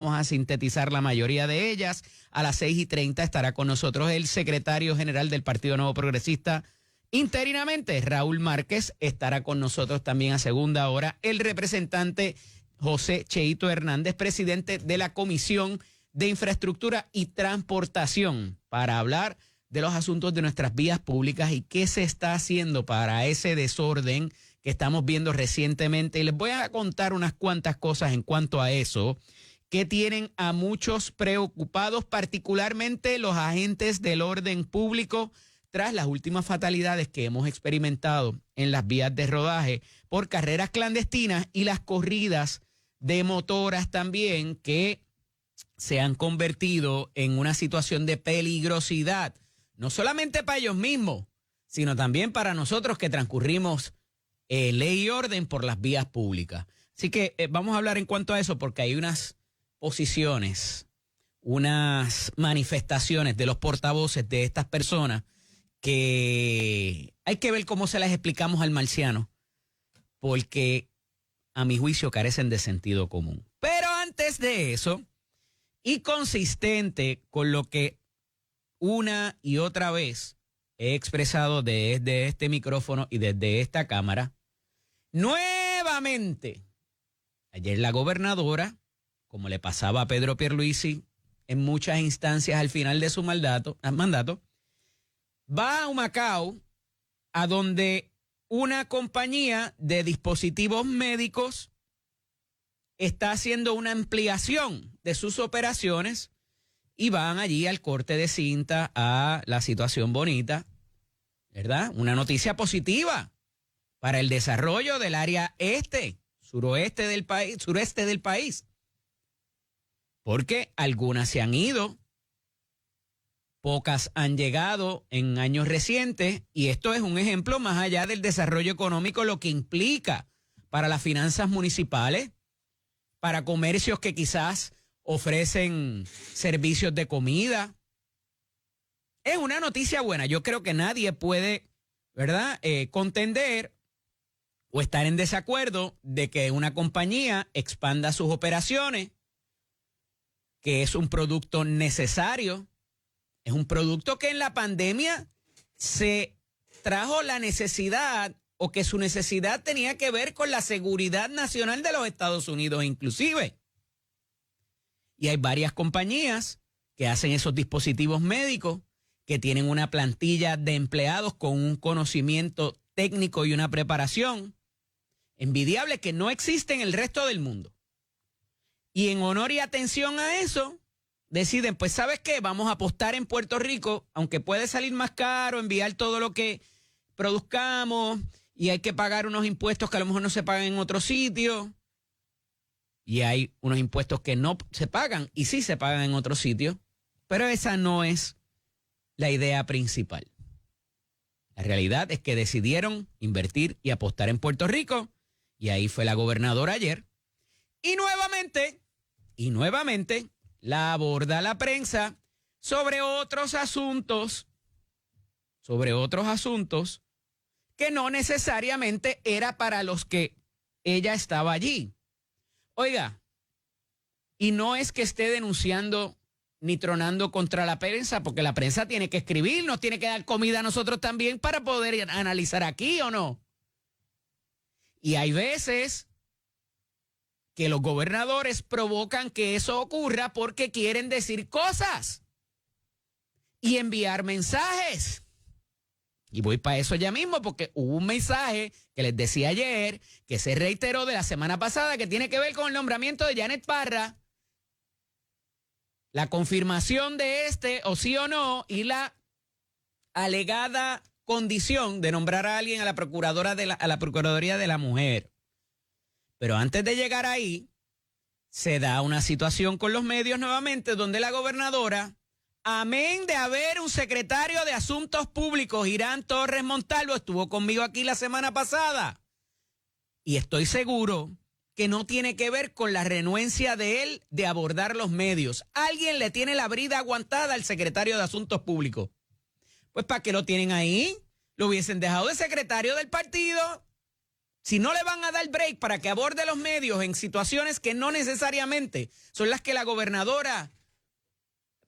Vamos a sintetizar la mayoría de ellas. A las 6:30 estará con nosotros el secretario general del Partido Nuevo Progresista, interinamente, Raúl Márquez. Estará con nosotros también a segunda hora el representante José Cheito Hernández, presidente de la Comisión de Infraestructura y Transportación, para hablar de los asuntos de nuestras vías públicas y qué se está haciendo para ese desorden que estamos viendo recientemente. Y les voy a contar unas cuantas cosas en cuanto a eso, que tienen a muchos preocupados, particularmente los agentes del orden público, tras las últimas fatalidades que hemos experimentado en las vías de rodaje por carreras clandestinas y las corridas de motoras también, que se han convertido en una situación de peligrosidad, no solamente para ellos mismos, sino también para nosotros que transcurrimos ley y orden por las vías públicas. Así que vamos a hablar en cuanto a eso, porque hay unas posiciones, unas manifestaciones de los portavoces de estas personas que hay que ver cómo se las explicamos al marciano, porque a mi juicio carecen de sentido común. Pero antes de eso, y consistente con lo que una y otra vez he expresado desde este micrófono y desde esta cámara, nuevamente, ayer la gobernadora, como le pasaba a Pedro Pierluisi en muchas instancias al final de su mandato, va a Humacao, a donde una compañía de dispositivos médicos está haciendo una ampliación de sus operaciones y van allí al corte de cinta, a la situación bonita, ¿verdad? Una noticia positiva para el desarrollo del área sureste del país. Porque algunas se han ido, pocas han llegado en años recientes, y esto es un ejemplo más allá del desarrollo económico, lo que implica para las finanzas municipales, para comercios que quizás ofrecen servicios de comida. Es una noticia buena. Yo creo que nadie puede, ¿verdad?, contender o estar en desacuerdo de que una compañía expanda sus operaciones, que es un producto necesario, es un producto que en la pandemia se trajo la necesidad, o que su necesidad tenía que ver con la seguridad nacional de los Estados Unidos inclusive. Y hay varias compañías que hacen esos dispositivos médicos, que tienen una plantilla de empleados con un conocimiento técnico y una preparación envidiable que no existe en el resto del mundo. Y en honor y atención a eso, deciden, pues, ¿sabes qué? Vamos a apostar en Puerto Rico, aunque puede salir más caro enviar todo lo que produzcamos y hay que pagar unos impuestos que a lo mejor no se pagan en otro sitio. Y hay unos impuestos que no se pagan y sí se pagan en otro sitio. Pero esa no es la idea principal. La realidad es que decidieron invertir y apostar en Puerto Rico, y ahí fue la gobernadora ayer. Y nuevamente la aborda la prensa sobre otros asuntos que no necesariamente era para los que ella estaba allí. Oiga, y no es que esté denunciando ni tronando contra la prensa, porque la prensa tiene que escribir, nos tiene que dar comida a nosotros también para poder analizar aquí, ¿o no? Y hay veces que los gobernadores provocan que eso ocurra porque quieren decir cosas y enviar mensajes. Y voy para eso ya mismo, porque hubo un mensaje que les decía ayer, que se reiteró de la semana pasada, que tiene que ver con el nombramiento de Janet Parra, la confirmación de o sí o no, y la alegada condición de nombrar a alguien a la Procuraduría de la Mujer. Pero antes de llegar ahí, se da una situación con los medios nuevamente, donde la gobernadora, amén de haber un secretario de Asuntos Públicos, Irán Torres Montalvo, estuvo conmigo aquí la semana pasada, y estoy seguro que no tiene que ver con la renuencia de él de abordar los medios. Alguien le tiene la brida aguantada al secretario de Asuntos Públicos. Pues, ¿para qué lo tienen ahí? Lo hubiesen dejado de secretario del partido Si no le van a dar break para que aborde los medios en situaciones que no necesariamente son las que la gobernadora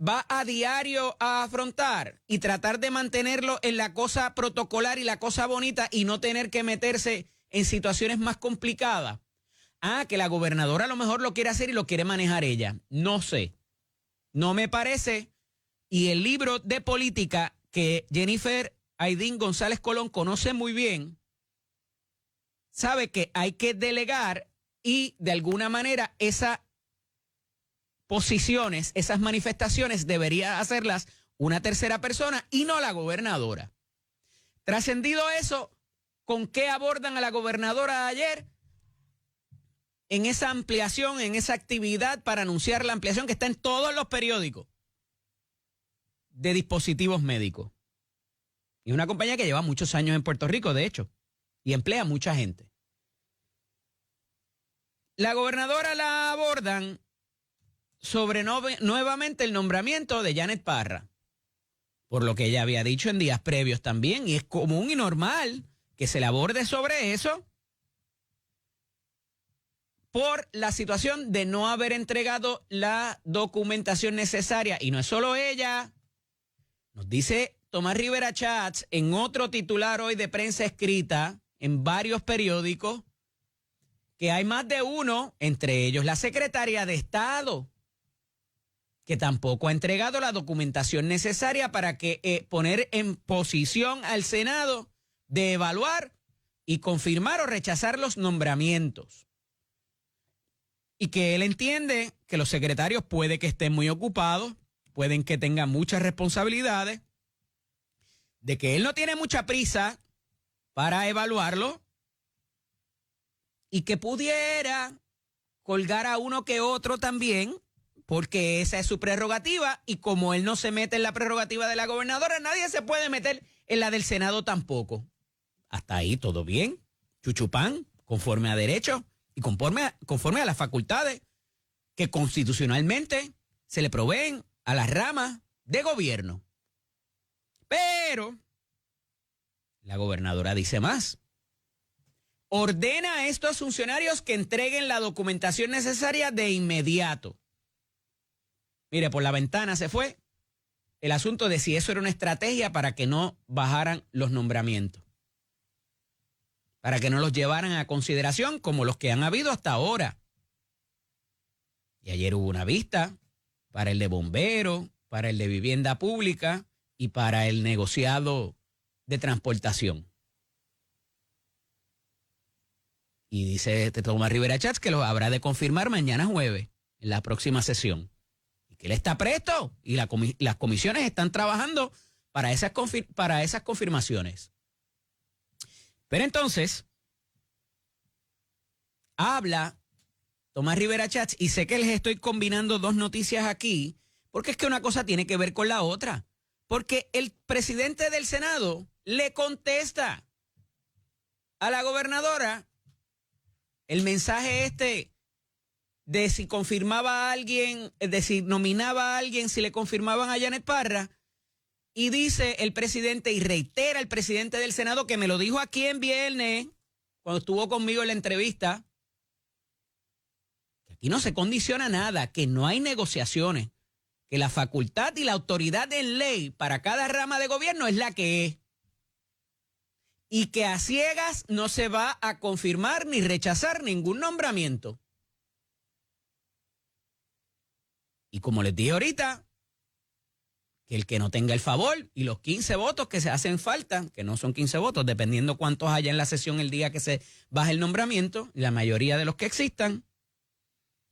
va a diario a afrontar y tratar de mantenerlo en la cosa protocolar y la cosa bonita y no tener que meterse en situaciones más complicadas. Que la gobernadora a lo mejor lo quiere hacer y lo quiere manejar ella. No sé. No me parece. Y el libro de política que Jennifer Aydín González Colón conoce muy bien, sabe que hay que delegar y de alguna manera esas posiciones, esas manifestaciones debería hacerlas una tercera persona y no la gobernadora. Trascendido eso, ¿con qué abordan a la gobernadora ayer? En esa ampliación, en esa actividad para anunciar la ampliación que está en todos los periódicos de dispositivos médicos. Y una compañía que lleva muchos años en Puerto Rico, de hecho, y emplea mucha gente. La gobernadora la abordan sobre nuevamente el nombramiento de Janet Parra, por lo que ella había dicho en días previos también, y es común y normal que se le aborde sobre eso por la situación de no haber entregado la documentación necesaria. Y no es solo ella, nos dice Tomás Rivera Chats en otro titular hoy de prensa escrita en varios periódicos, que hay más de uno, entre ellos la secretaria de Estado, que tampoco ha entregado la documentación necesaria para que poner en posición al Senado de evaluar y confirmar o rechazar los nombramientos. Y que él entiende que los secretarios puede que estén muy ocupados, pueden que tengan muchas responsabilidades, de que él no tiene mucha prisa para evaluarlo y que pudiera colgar a uno que otro también, porque esa es su prerrogativa, y como él no se mete en la prerrogativa de la gobernadora, nadie se puede meter en la del Senado tampoco. Hasta ahí todo bien, chuchupán, conforme a derecho y conforme a las facultades que constitucionalmente se le proveen a las ramas de gobierno. Pero la gobernadora dice más. Ordena a estos funcionarios que entreguen la documentación necesaria de inmediato. Mire, por la ventana se fue el asunto de si eso era una estrategia para que no bajaran los nombramientos, para que no los llevaran a consideración como los que han habido hasta ahora. Y ayer hubo una vista para el de bomberos, para el de vivienda pública y para el negociado de transportación. Y dice Tomás Rivera Chats que lo habrá de confirmar mañana jueves, en la próxima sesión. Y que él está presto y las comisiones están trabajando para esas confirmaciones. Pero entonces, habla Tomás Rivera Chats, y sé que les estoy combinando dos noticias aquí, porque es que una cosa tiene que ver con la otra. Porque el presidente del Senado le contesta a la gobernadora el mensaje de si confirmaba a alguien, de si nominaba a alguien, si le confirmaban a Janet Parra, y dice el presidente, y reitera el presidente del Senado, que me lo dijo aquí en viernes, cuando estuvo conmigo en la entrevista, que aquí no se condiciona nada, que no hay negociaciones, que la facultad y la autoridad en ley para cada rama de gobierno es la que es. Y que a ciegas no se va a confirmar ni rechazar ningún nombramiento. Y como les dije ahorita, que el que no tenga el favor y los 15 votos que se hacen falta, que no son 15 votos, dependiendo cuántos haya en la sesión el día que se baje el nombramiento, y la mayoría de los que existan.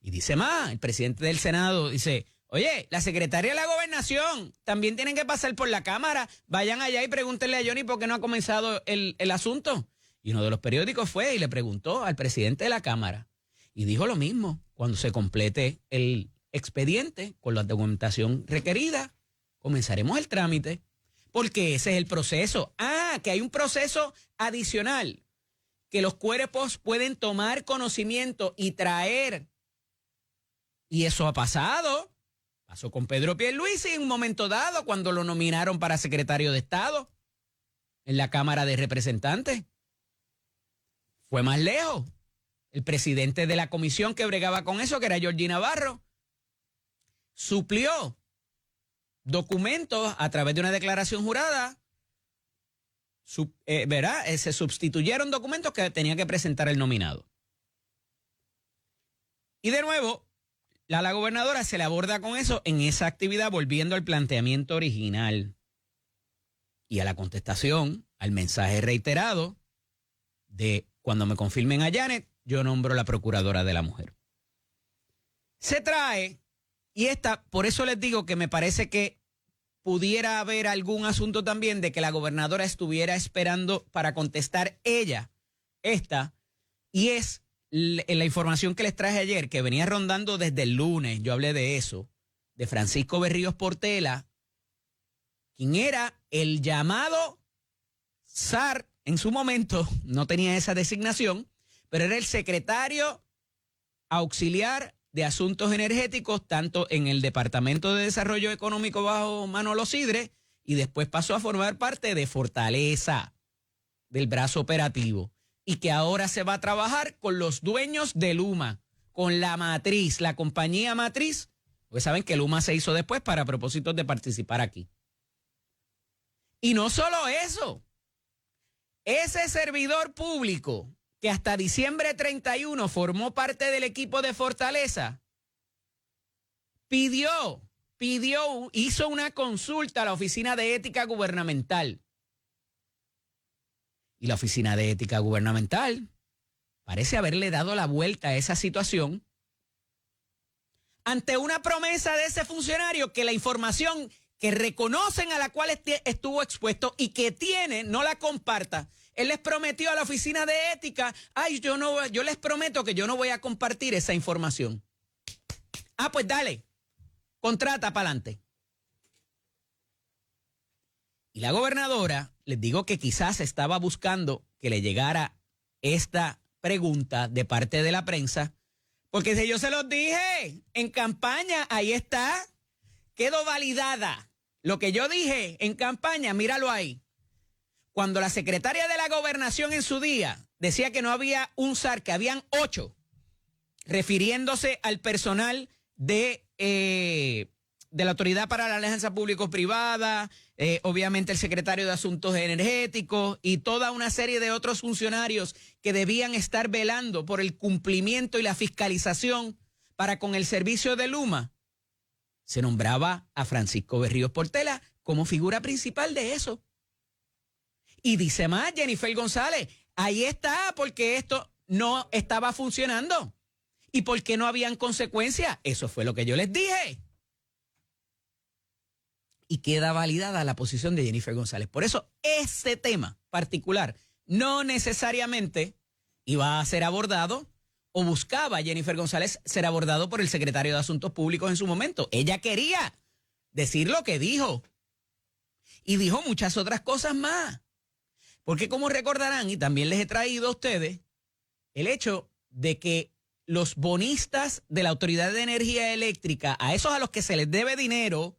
Y dice más, el presidente del Senado dice, oye, la secretaria de la Gobernación también tienen que pasar por la Cámara. Vayan allá y pregúntenle a Johnny por qué no ha comenzado el asunto. Y uno de los periódicos fue y le preguntó al presidente de la Cámara. Y dijo lo mismo. Cuando se complete el expediente con la documentación requerida, comenzaremos el trámite. Porque ese es el proceso. Que hay un proceso adicional. Que los cuerpos pueden tomar conocimiento y traer. Y eso ha pasado. Pasó con Pedro Pierluisi en un momento dado cuando lo nominaron para secretario de Estado en la Cámara de Representantes. fue más lejos. El presidente de la comisión que bregaba con eso, que era Georgina Navarro, suplió documentos a través de una declaración jurada. ¿Verdad? Se sustituyeron documentos que tenía que presentar el nominado. Y de nuevo, la gobernadora se le aborda con eso en esa actividad, volviendo al planteamiento original y a la contestación, al mensaje reiterado de cuando me confirmen a Janet, yo nombro la procuradora de la mujer. Se trae, y por eso les digo que me parece que pudiera haber algún asunto también de que la gobernadora estuviera esperando para contestar ella y es la información que les traje ayer, que venía rondando desde el lunes, yo hablé de eso, de Francisco Berríos Portela, quien era el llamado SAR en su momento, no tenía esa designación, pero era el secretario auxiliar de Asuntos Energéticos, tanto en el Departamento de Desarrollo Económico bajo Manolo Sidre, y después pasó a formar parte de Fortaleza, del brazo operativo, y que ahora se va a trabajar con los dueños de Luma, con la matriz, la compañía matriz, porque saben que Luma se hizo después para propósitos de participar aquí. Y no solo eso, ese servidor público que hasta diciembre 31 formó parte del equipo de Fortaleza, hizo una consulta a la Oficina de Ética Gubernamental. Y la Oficina de Ética Gubernamental parece haberle dado la vuelta a esa situación ante una promesa de ese funcionario que la información que reconocen a la cual estuvo expuesto y que tiene, no la comparta. Él les prometió a la Oficina de Ética, yo les prometo que yo no voy a compartir esa información. Ah, pues dale, contrata para adelante. Y la gobernadora, les digo que quizás estaba buscando que le llegara esta pregunta de parte de la prensa, porque si yo se los dije en campaña, ahí está, quedó validada. Lo que yo dije en campaña, míralo ahí. Cuando la secretaria de la Gobernación en su día decía que no había un SAR, que habían 8, refiriéndose al personal de la Autoridad para la Alianza Público-Privada, obviamente el secretario de Asuntos Energéticos y toda una serie de otros funcionarios que debían estar velando por el cumplimiento y la fiscalización para con el servicio de Luma, se nombraba a Francisco Berríos Portela como figura principal de eso. Y dice más Jennifer González, ahí está, porque esto no estaba funcionando y porque no habían consecuencias. Eso fue lo que yo les dije. Y queda validada la posición de Jennifer González. Por eso, ese tema particular no necesariamente iba a ser abordado o buscaba Jennifer González ser abordado por el secretario de Asuntos Públicos en su momento. Ella quería decir lo que dijo. Y dijo muchas otras cosas más. Porque como recordarán, y también les he traído a ustedes, el hecho de que los bonistas de la Autoridad de Energía Eléctrica, a esos a los que se les debe dinero,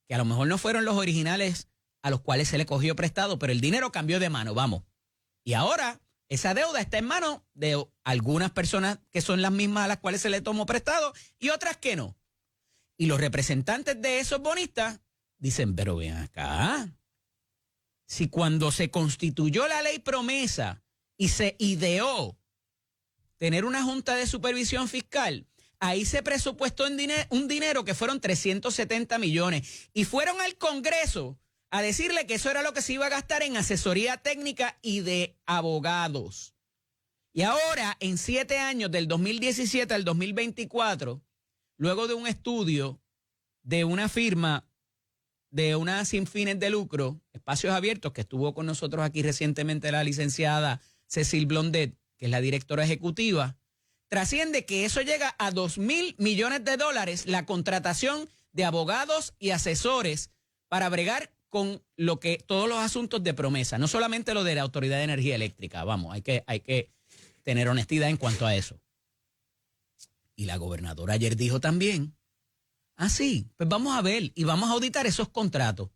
que a lo mejor no fueron los originales a los cuales se le cogió prestado, pero el dinero cambió de mano, vamos. Y ahora esa deuda está en manos de algunas personas que son las mismas a las cuales se le tomó prestado y otras que no. Y los representantes de esos bonistas dicen, pero ven acá, si cuando se constituyó la ley promesa y se ideó tener una junta de supervisión fiscal, ahí se presupuestó un dinero que fueron 370 millones y fueron al Congreso a decirle que eso era lo que se iba a gastar en asesoría técnica y de abogados. Y ahora, en 7 años, del 2017 al 2024, luego de un estudio de una firma, de una sin fines de lucro, Espacios Abiertos, que estuvo con nosotros aquí recientemente la licenciada Cecil Blondet, que es la directora ejecutiva, trasciende que eso llega a $2,000 millones, la contratación de abogados y asesores para bregar con todos los asuntos de promesa, no solamente lo de la Autoridad de Energía Eléctrica, vamos, hay que tener honestidad en cuanto a eso. Y la gobernadora ayer dijo también, sí, pues vamos a ver y vamos a auditar esos contratos.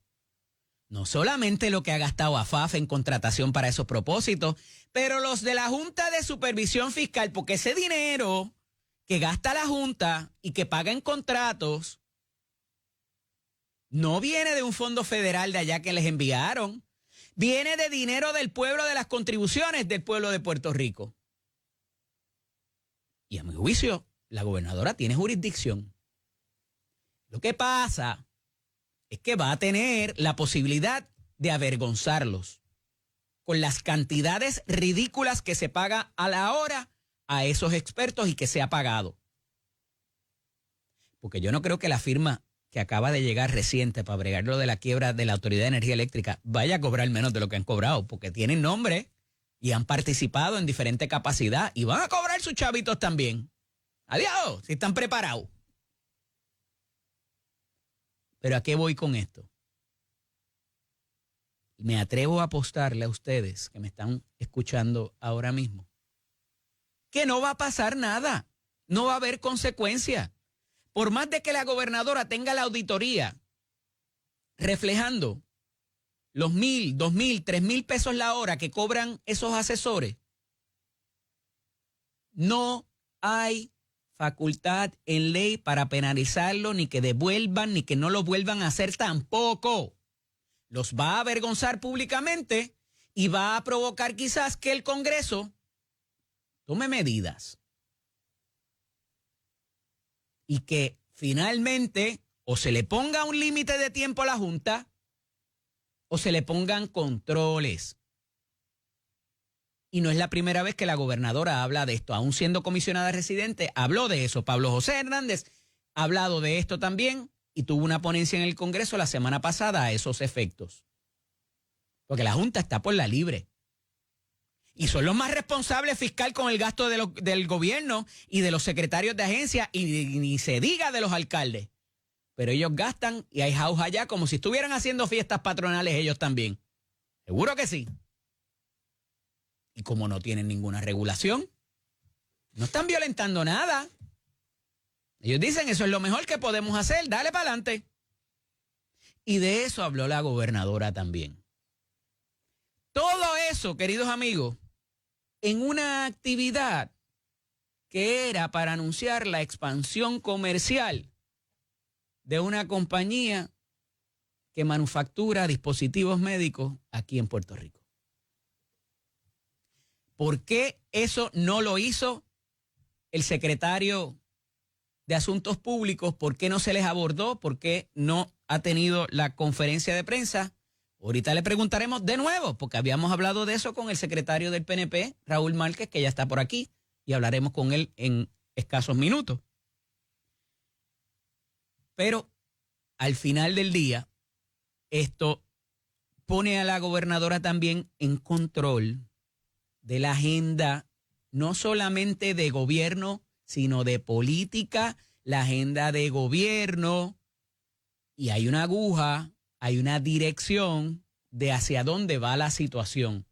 No solamente lo que ha gastado AFAF en contratación para esos propósitos, pero los de la Junta de Supervisión Fiscal, porque ese dinero que gasta la Junta y que paga en contratos no viene de un fondo federal de allá que les enviaron, viene de dinero del pueblo, de las contribuciones del pueblo de Puerto Rico. Y a mi juicio, la gobernadora tiene jurisdicción. Lo que pasa es que va a tener la posibilidad de avergonzarlos con las cantidades ridículas que se paga a la hora a esos expertos y que se ha pagado. Porque yo no creo que la firma que acaba de llegar reciente para bregar lo de la quiebra de la Autoridad de Energía Eléctrica vaya a cobrar menos de lo que han cobrado, porque tienen nombre y han participado en diferente capacidad y van a cobrar sus chavitos también. Adiós, si están preparados. Pero ¿a qué voy con esto? Me atrevo a apostarle a ustedes que me están escuchando ahora mismo que no va a pasar nada, no va a haber consecuencia. Por más de que la gobernadora tenga la auditoría reflejando los 1,000, 2,000, 3,000 pesos la hora que cobran esos asesores, no hay facultad en ley para penalizarlo, ni que devuelvan, ni que no lo vuelvan a hacer tampoco. Los va a avergonzar públicamente y va a provocar quizás que el Congreso tome medidas. Y que finalmente o se le ponga un límite de tiempo a la Junta o se le pongan controles. Y no es la primera vez que la gobernadora habla de esto. Aún siendo comisionada residente, habló de eso. Pablo José Hernández ha hablado de esto también y tuvo una ponencia en el Congreso la semana pasada a esos efectos. Porque la Junta está por la libre. Y son los más responsables fiscal con el gasto del gobierno y de los secretarios de agencia y ni se diga de los alcaldes. Pero ellos gastan y hay jauja allá como si estuvieran haciendo fiestas patronales ellos también. Seguro que sí. Y como no tienen ninguna regulación, no están violentando nada. Ellos dicen, eso es lo mejor que podemos hacer, dale para adelante. Y de eso habló la gobernadora también. Todo eso, queridos amigos, en una actividad que era para anunciar la expansión comercial de una compañía que manufactura dispositivos médicos aquí en Puerto Rico. ¿Por qué eso no lo hizo el secretario de Asuntos Públicos? ¿Por qué no se les abordó? ¿Por qué no ha tenido la conferencia de prensa? Ahorita le preguntaremos de nuevo, porque habíamos hablado de eso con el secretario del PNP, Raúl Márquez, que ya está por aquí, y hablaremos con él en escasos minutos. Pero al final del día, esto pone a la gobernadora también en control de la agenda, no solamente de gobierno, sino de política, la agenda de gobierno, y hay una aguja, hay una dirección de hacia dónde va la situación,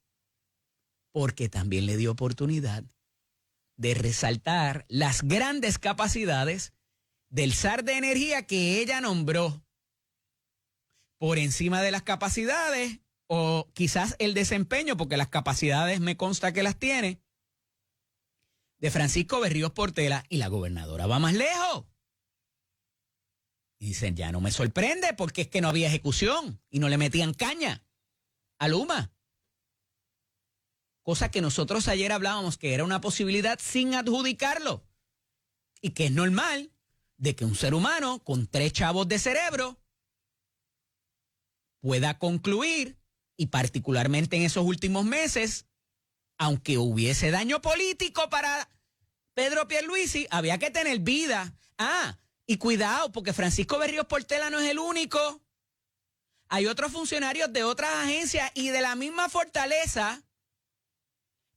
porque también le dio oportunidad de resaltar las grandes capacidades del SAR de energía que ella nombró, por encima de las capacidades o quizás el desempeño, porque las capacidades me consta que las tiene, de Francisco Berríos Portela, y la gobernadora va más lejos. Y dicen, ya no me sorprende porque es que no había ejecución y no le metían caña a Luma. Cosa que nosotros ayer hablábamos que era una posibilidad sin adjudicarlo. Y que es normal de que un ser humano con 3 chavos de cerebro pueda concluir, y particularmente en esos últimos meses, aunque hubiese daño político para Pedro Pierluisi, había que tener vida. Y cuidado, porque Francisco Berríos Portela no es el único. Hay otros funcionarios de otras agencias y de la misma Fortaleza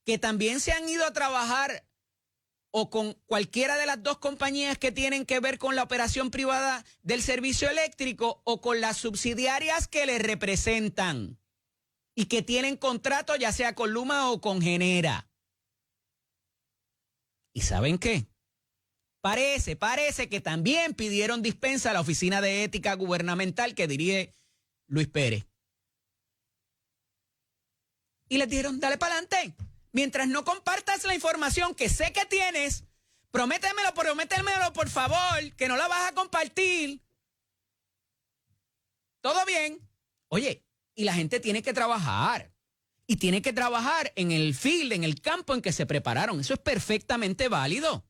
que también se han ido a trabajar o con cualquiera de las dos compañías que tienen que ver con la operación privada del servicio eléctrico o con las subsidiarias que le representan y que tienen contrato ya sea con Luma o con Genera. ¿Y saben qué? Parece que también pidieron dispensa a la Oficina de Ética Gubernamental que dirige Luis Pérez. Y les dijeron, dale para adelante. Mientras no compartas la información que sé que tienes, prométemelo, por favor, que no la vas a compartir. Todo bien. Oye, y la gente tiene que trabajar. Y tiene que trabajar en el field, en el campo en que se prepararon. Eso es perfectamente válido.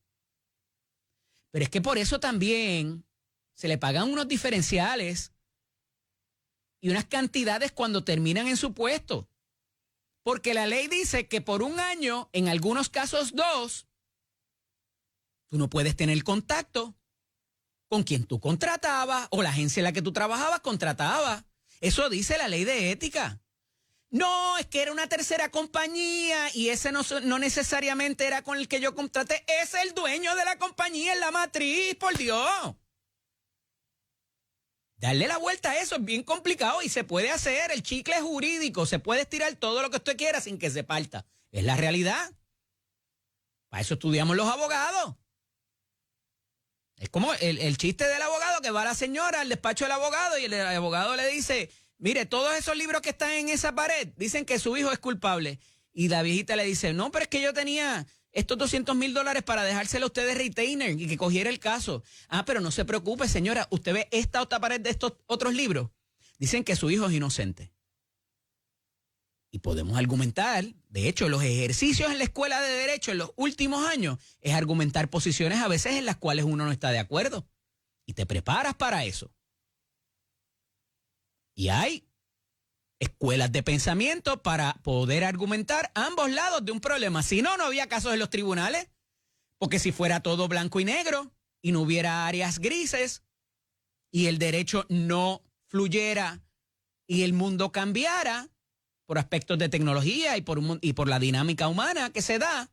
Pero es que por eso también se le pagan unos diferenciales y unas cantidades cuando terminan en su puesto. Porque la ley dice que por 1 año, en algunos casos 2, tú no puedes tener contacto con quien tú contratabas o la agencia en la que tú trabajabas contrataba. Eso dice la ley de ética. No, es que era una tercera compañía y ese no necesariamente era con el que yo contraté. Es el dueño de la compañía, es la matriz, por Dios. Darle la vuelta a eso es bien complicado y se puede hacer. El chicle es jurídico, se puede estirar todo lo que usted quiera sin que se parta. Es la realidad. Para eso estudiamos los abogados. Es como el chiste del abogado que va a la señora al despacho del abogado y el abogado le dice, mire, todos esos libros que están en esa pared dicen que su hijo es culpable. Y la viejita le dice, no, pero es que yo tenía estos $200,000 para dejárselo a usted de retainer y que cogiera el caso. Ah, pero no se preocupe, señora, usted ve esta otra pared de estos otros libros. Dicen que su hijo es inocente. Y podemos argumentar, de hecho, los ejercicios en la escuela de Derecho en los últimos años es argumentar posiciones a veces en las cuales uno no está de acuerdo. Y te preparas para eso. Y hay escuelas de pensamiento para poder argumentar ambos lados de un problema. Si no, no había casos en los tribunales. Porque si fuera todo blanco y negro y no hubiera áreas grises y el derecho no fluyera y el mundo cambiara por aspectos de tecnología y por la dinámica humana que se da,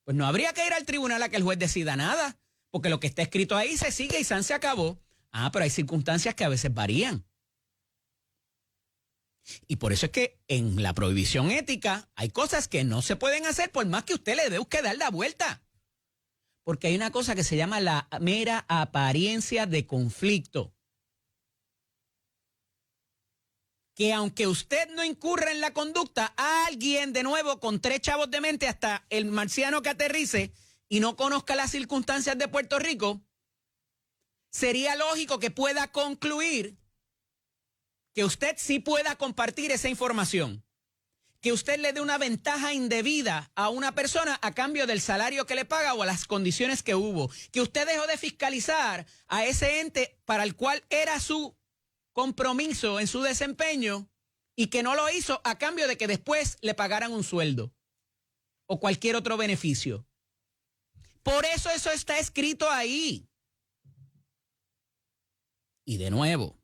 pues no habría que ir al tribunal a que el juez decida nada. Porque lo que está escrito ahí se sigue y se acabó. Ah, pero hay circunstancias que a veces varían. Y por eso es que en la prohibición ética hay cosas que no se pueden hacer por más que usted le dé que dar la vuelta. Porque hay una cosa que se llama la mera apariencia de conflicto. Que aunque usted no incurra en la conducta, alguien de nuevo con 3 chavos de mente hasta el marciano que aterrice y no conozca las circunstancias de Puerto Rico, sería lógico que pueda concluir que usted sí pueda compartir esa información, que usted le dé una ventaja indebida a una persona a cambio del salario que le paga o a las condiciones que hubo, que usted dejó de fiscalizar a ese ente para el cual era su compromiso en su desempeño y que no lo hizo a cambio de que después le pagaran un sueldo o cualquier otro beneficio. Por eso está escrito ahí. Y de nuevo,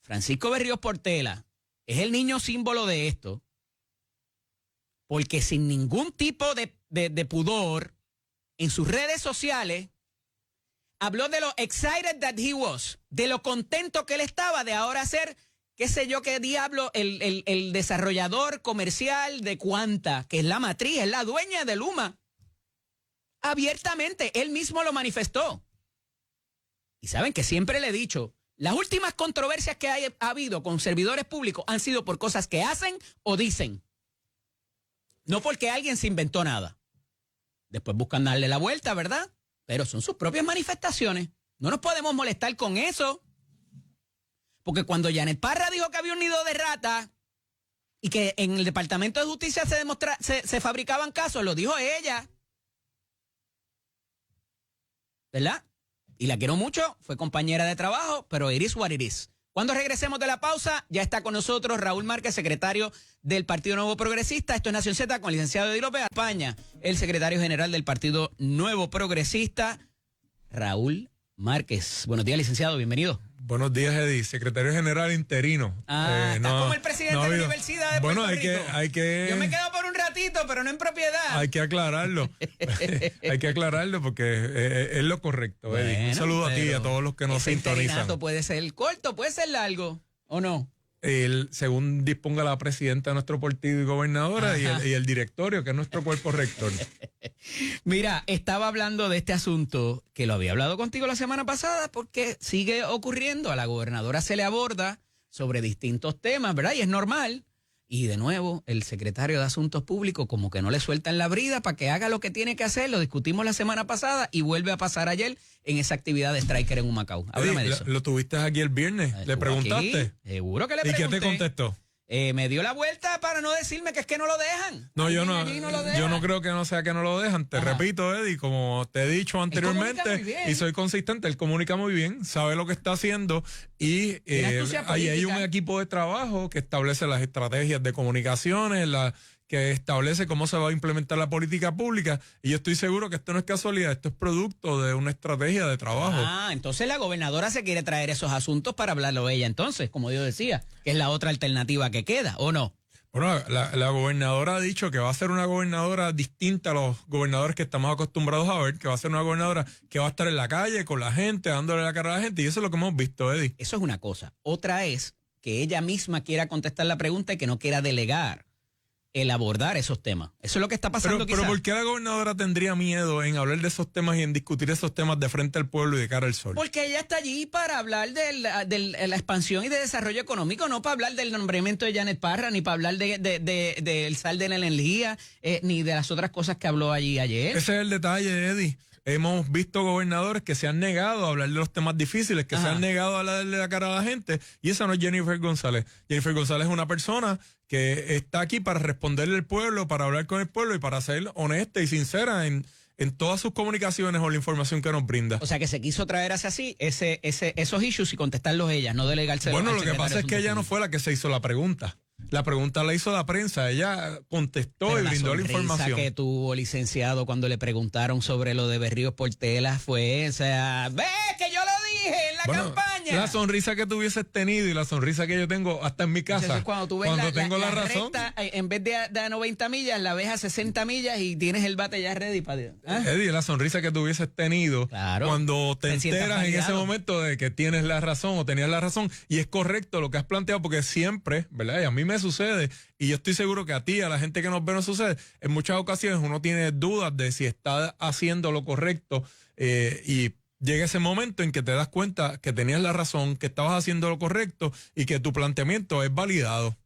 Francisco Berríos Portela es el niño símbolo de esto, porque sin ningún tipo de pudor en sus redes sociales habló de lo excited that he was, de lo contento que él estaba de ahora ser, qué sé yo qué diablo, el desarrollador comercial de Quanta, que es la matriz, es la dueña de Luma. Abiertamente, él mismo lo manifestó. Y saben que siempre le he dicho, las últimas controversias que ha habido con servidores públicos han sido por cosas que hacen o dicen. No porque alguien se inventó nada. Después buscan darle la vuelta, ¿verdad? Pero son sus propias manifestaciones. No nos podemos molestar con eso. Porque cuando Janet Parra dijo que había un nido de rata y que en el Departamento de Justicia se fabricaban casos, lo dijo ella. ¿Verdad? Y la quiero mucho, fue compañera de trabajo, pero it is what it is. Cuando regresemos de la pausa, ya está con nosotros Raúl Márquez, secretario del Partido Nuevo Progresista. Esto es Nación Z con el licenciado Eddie López España, el secretario general del Partido Nuevo Progresista, Raúl Márquez. Buenos días, licenciado, bienvenido. Buenos días, Eddie, secretario general interino. Estás como el presidente de la Universidad de Puerto Rico. Hay que... Yo me quedo por un ratito, pero no en propiedad. Hay que aclararlo. Hay que aclararlo porque es lo correcto, Eddie. Bueno, un saludo a ti y a todos los que nos sintonizan. Puede ser corto, puede ser largo, ¿o no? Según disponga la presidenta de nuestro partido y gobernadora y el directorio, que es nuestro cuerpo rector. Mira, estaba hablando de este asunto que lo había hablado contigo la semana pasada porque sigue ocurriendo. A la gobernadora se le aborda sobre distintos temas, ¿verdad? Y es normal. Y de nuevo, el secretario de Asuntos Públicos como que no le sueltan la brida para que haga lo que tiene que hacer. Lo discutimos la semana pasada y vuelve a pasar ayer en esa actividad de striker en Humacao. Háblame de eso. ¿Lo tuviste aquí el viernes? ¿Le preguntaste? Aquí, seguro que le pregunté. ¿Y qué te contestó? Me dio la vuelta para no decirme que es que no lo dejan. No, yo no creo que no sea que no lo dejan. Te repito, Eddie, como te he dicho anteriormente, y soy consistente, él comunica muy bien, sabe lo que está haciendo y ahí hay un equipo de trabajo que establece las estrategias de comunicaciones, que establece cómo se va a implementar la política pública, y yo estoy seguro que esto no es casualidad, esto es producto de una estrategia de trabajo. Entonces la gobernadora se quiere traer esos asuntos para hablarlo ella, entonces, como yo decía, que es la otra alternativa que queda, ¿o no? Bueno, la gobernadora ha dicho que va a ser una gobernadora distinta a los gobernadores que estamos acostumbrados a ver, que va a ser una gobernadora que va a estar en la calle con la gente, dándole la cara a la gente, y eso es lo que hemos visto, Eddie. Eso es una cosa. Otra es que ella misma quiera contestar la pregunta y que no quiera delegar el abordar esos temas. Eso es lo que está pasando quizás. Pero ¿por qué la gobernadora tendría miedo en hablar de esos temas y en discutir esos temas de frente al pueblo y de cara al sol? Porque ella está allí para hablar de la expansión y de desarrollo económico, no para hablar del nombramiento de Janet Parra, ni para hablar del sal de la energía, ni de las otras cosas que habló allí ayer. Ese es el detalle, Eddie. Hemos visto gobernadores que se han negado a hablar de los temas difíciles, que se han negado a darle la cara a la gente, y esa no es Jennifer González. Jennifer González es una persona que está aquí para responderle al pueblo, para hablar con el pueblo y para ser honesta y sincera en todas sus comunicaciones o la información que nos brinda. O sea, que se quiso traer hacia sí esos issues y contestarlos ella, no delegárselo. Bueno, lo que pasa es que ella no fue la que se hizo la pregunta. La pregunta la hizo la prensa, ella contestó y brindó la información. Que tuvo, licenciado, cuando le preguntaron sobre lo de Berríos Portela fue, o sea, ¡ves que yo lo dije en la campaña! La sonrisa que tú hubieses tenido y la sonrisa que yo tengo hasta en mi casa. Entonces, cuando tú ves tengo la razón, recta, en vez de a 90 millas, la ves a 60 millas y tienes el bate ya ready para... Eddie, la sonrisa que tú hubieses tenido cuando te enteras en ese momento de que tienes la razón o tenías la razón, y es correcto lo que has planteado, porque siempre, ¿verdad? Y a mí me sucede, y yo estoy seguro que a ti, a la gente que nos ve, nos sucede. En muchas ocasiones uno tiene dudas de si está haciendo lo correcto, y llega ese momento en que te das cuenta que tenías la razón, que estabas haciendo lo correcto y que tu planteamiento es validado.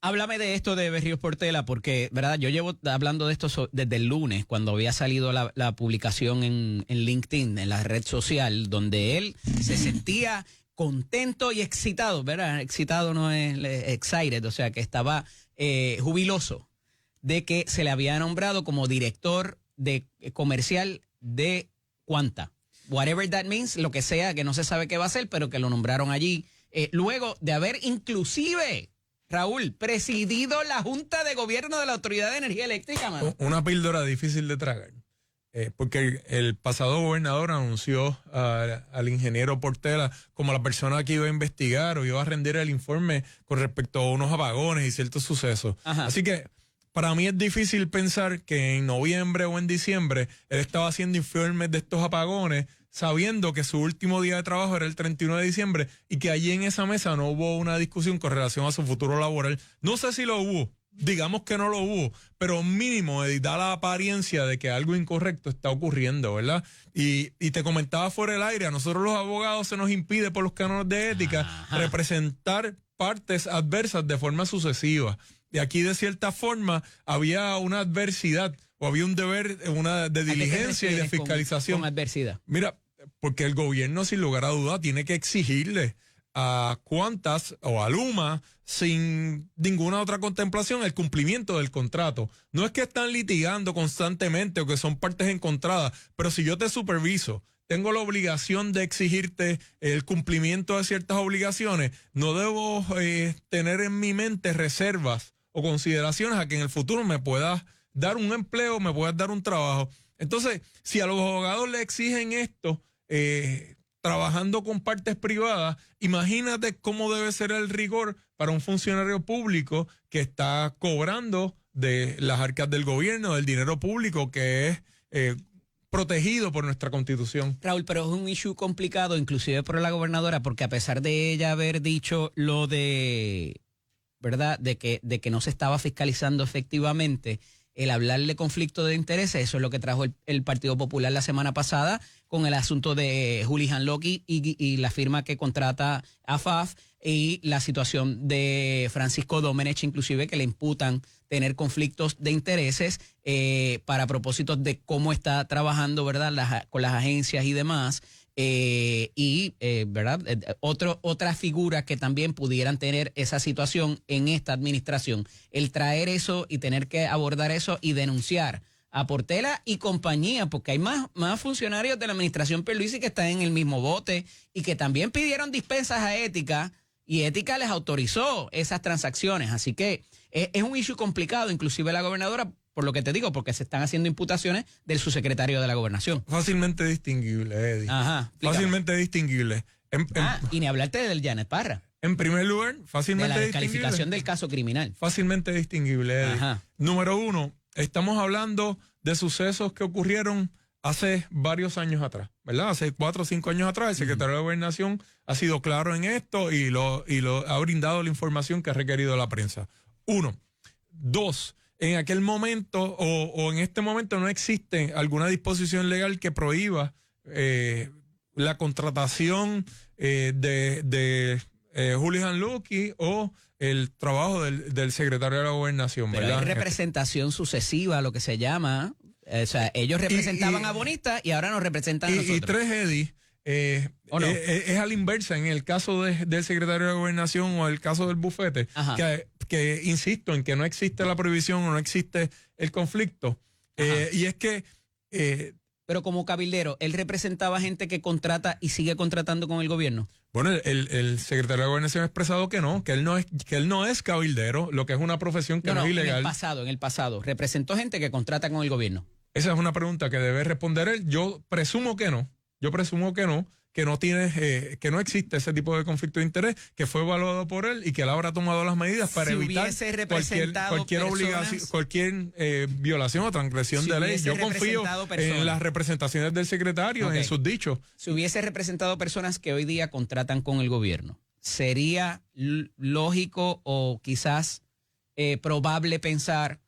Háblame de esto de Berríos Portela, porque, ¿verdad? Yo llevo hablando de esto desde el lunes, cuando había salido la publicación en LinkedIn, en la red social, donde él se sentía contento y excitado, ¿verdad? Excitado no es excited, o sea, que estaba jubiloso de que se le había nombrado como director de comercial de Quanta. Whatever that means, lo que sea, que no se sabe qué va a hacer, pero que lo nombraron allí. Luego de haber inclusive, Raúl, presidido la Junta de Gobierno de la Autoridad de Energía Eléctrica, mano. Una píldora difícil de tragar. Porque el pasado gobernador anunció al ingeniero Portela como la persona que iba a investigar o iba a rendir el informe con respecto a unos apagones y ciertos sucesos. Ajá. Así que para mí es difícil pensar que en noviembre o en diciembre él estaba haciendo informes de estos apagones sabiendo que su último día de trabajo era el 31 de diciembre y que allí en esa mesa no hubo una discusión con relación a su futuro laboral. No sé si lo hubo. Digamos que no lo hubo, pero mínimo da la apariencia de que algo incorrecto está ocurriendo, ¿verdad? Y te comentaba fuera del aire, a nosotros los abogados se nos impide por los cánones de ética representar partes adversas de forma sucesiva. Y aquí de cierta forma había una adversidad o había un deber de diligencia y de fiscalización. Con adversidad. Mira, porque el gobierno sin lugar a duda tiene que exigirle a Qantas o a Luma sin ninguna otra contemplación el cumplimiento del contrato. No es que están litigando constantemente o que son partes encontradas, pero si yo te superviso, tengo la obligación de exigirte el cumplimiento de ciertas obligaciones, no debo tener en mi mente reservas o consideraciones a que en el futuro me puedas dar un empleo, me puedas dar un trabajo. Entonces, si a los abogados le exigen esto, trabajando con partes privadas, imagínate cómo debe ser el rigor para un funcionario público que está cobrando de las arcas del gobierno, del dinero público que es protegido por nuestra Constitución. Raúl, pero es un issue complicado, inclusive por la gobernadora, porque a pesar de ella haber dicho lo de, ¿verdad?, de que no se estaba fiscalizando efectivamente, el hablarle conflicto de intereses. Eso es lo que trajo el Partido Popular la semana pasada con el asunto de Julian Loki y la firma que contrata a FAF y la situación de Francisco Domenech, inclusive, que le imputan tener conflictos de intereses para propósitos de cómo está trabajando, ¿verdad?, con las agencias y demás. ¿Verdad? Otra figura que también pudieran tener esa situación en esta administración. El traer eso y tener que abordar eso y denunciar a Portela y compañía, porque hay más funcionarios de la administración Pierluisi que están en el mismo bote y que también pidieron dispensas a Ética y Ética les autorizó esas transacciones. Así que es un issue complicado, inclusive la gobernadora, por lo que te digo, porque se están haciendo imputaciones del subsecretario de la Gobernación. Fácilmente distinguible, Eddie. Ajá. Explícame. Fácilmente distinguible. Y ni hablarte del Janet Parra. En primer lugar, fácilmente de la distinguible. descalificación del caso criminal. Fácilmente distinguible, Eddie. Ajá. Número uno, estamos hablando de sucesos que ocurrieron hace varios años atrás, ¿verdad? Hace 4 o 5 años atrás, el secretario de Gobernación ha sido claro en esto y lo ha brindado la información que ha requerido la prensa. 1. 2. En aquel momento o en este momento no existe alguna disposición legal que prohíba la contratación de Julian Loki o el trabajo del secretario de la Gobernación. Pero ¿verdad? hay representación sucesiva, lo que se llama. O sea, ellos representaban a Bonistas y ahora nos representan a nosotros. Y 3, Eddie, ¿O no? es a la inversa en el caso del secretario de Gobernación o el caso del bufete, que insisto en que no existe la prohibición o no existe el conflicto. Y es que... pero como cabildero, ¿él representaba gente que contrata y sigue contratando con el gobierno? Bueno, el secretario de Gobernación ha expresado que él no es cabildero, lo que es una profesión que no es ilegal. En el pasado, ¿representó gente que contrata con el gobierno? Esa es una pregunta que debe responder él. Yo presumo que no. Que no existe ese tipo de conflicto de interés, que fue evaluado por él y que él habrá tomado las medidas para evitar cualquier obligación, cualquier violación o transgresión de ley. Yo confío en las representaciones del secretario, en sus dichos. Si hubiese representado personas que hoy día contratan con el gobierno, ¿sería lógico o quizás probable pensar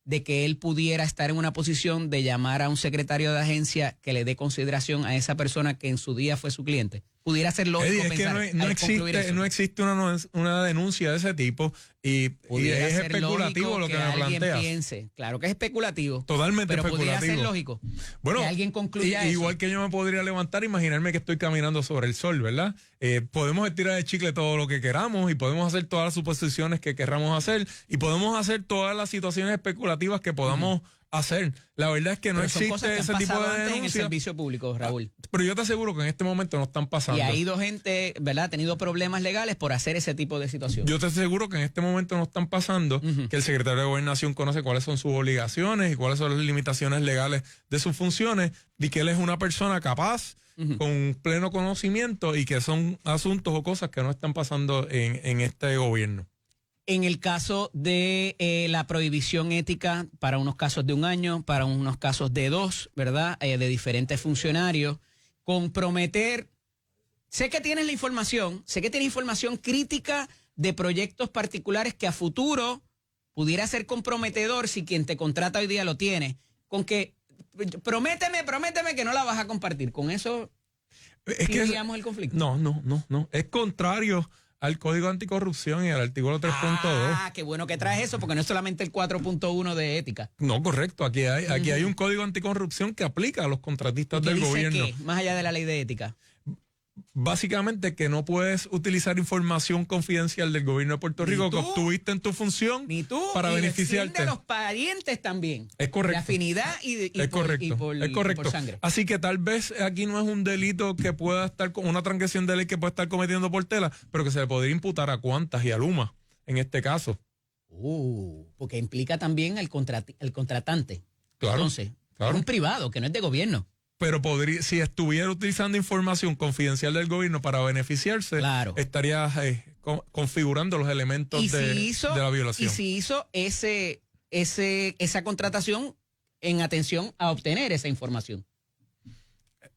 de que él pudiera estar en una posición de llamar a un secretario de agencia que le dé consideración a esa persona que en su día fue su cliente? Pudiera ser lógico Eddie, pensar que no existe una denuncia de ese tipo y es especulativo lo que me planteas. Piense. Claro que es especulativo. Totalmente pero especulativo. Pudiera ser lógico que alguien concluya eso. Igual que yo me podría levantar e imaginarme que estoy caminando sobre el sol, ¿verdad? Podemos estirar de chicle todo lo que queramos y podemos hacer todas las suposiciones que querramos hacer y podemos hacer todas las situaciones especulativas que podamos hacer. La verdad es que no existe ese tipo de denuncia en el servicio público, Raúl. Pero yo te aseguro que en este momento no están pasando. Y ha ido gente, ¿verdad?, ha tenido problemas legales por hacer ese tipo de situación. Yo te aseguro que en este momento no están pasando, que el secretario de Gobernación conoce cuáles son sus obligaciones y cuáles son las limitaciones legales de sus funciones y que él es una persona capaz, con pleno conocimiento y que son asuntos o cosas que no están pasando en este gobierno. En el caso de la prohibición ética, para unos casos de 1 año, para unos casos de 2, ¿verdad? De diferentes funcionarios, comprometer. Sé que tienes la información, sé que tienes información crítica de proyectos particulares que a futuro pudiera ser comprometedor si quien te contrata hoy día lo tiene. Con que, prométeme que no la vas a compartir. Con eso, ¿iríamos el conflicto? No. Es contrario al Código Anticorrupción y al artículo 3.2. Ah, qué bueno que traes eso, porque no es solamente el 4.1 de ética. No, correcto. Aquí hay un Código Anticorrupción que aplica a los contratistas del gobierno. ¿Qué? Más allá de la ley de ética. Básicamente que no puedes utilizar información confidencial del gobierno de Puerto Rico que obtuviste en tu función para beneficiarte. De los parientes también. Es correcto. De afinidad es correcto. por sangre. Así que tal vez aquí no es un delito que pueda estar con una transgresión de ley que pueda estar cometiendo Portela, pero que se le podría imputar a Qantas y a Luma en este caso. Porque implica también el contratante. Claro. Entonces, es un privado que no es de gobierno. Pero si estuviera utilizando información confidencial del gobierno para beneficiarse, estaría configurando los elementos de la violación. Y si hizo esa contratación en atención a obtener esa información.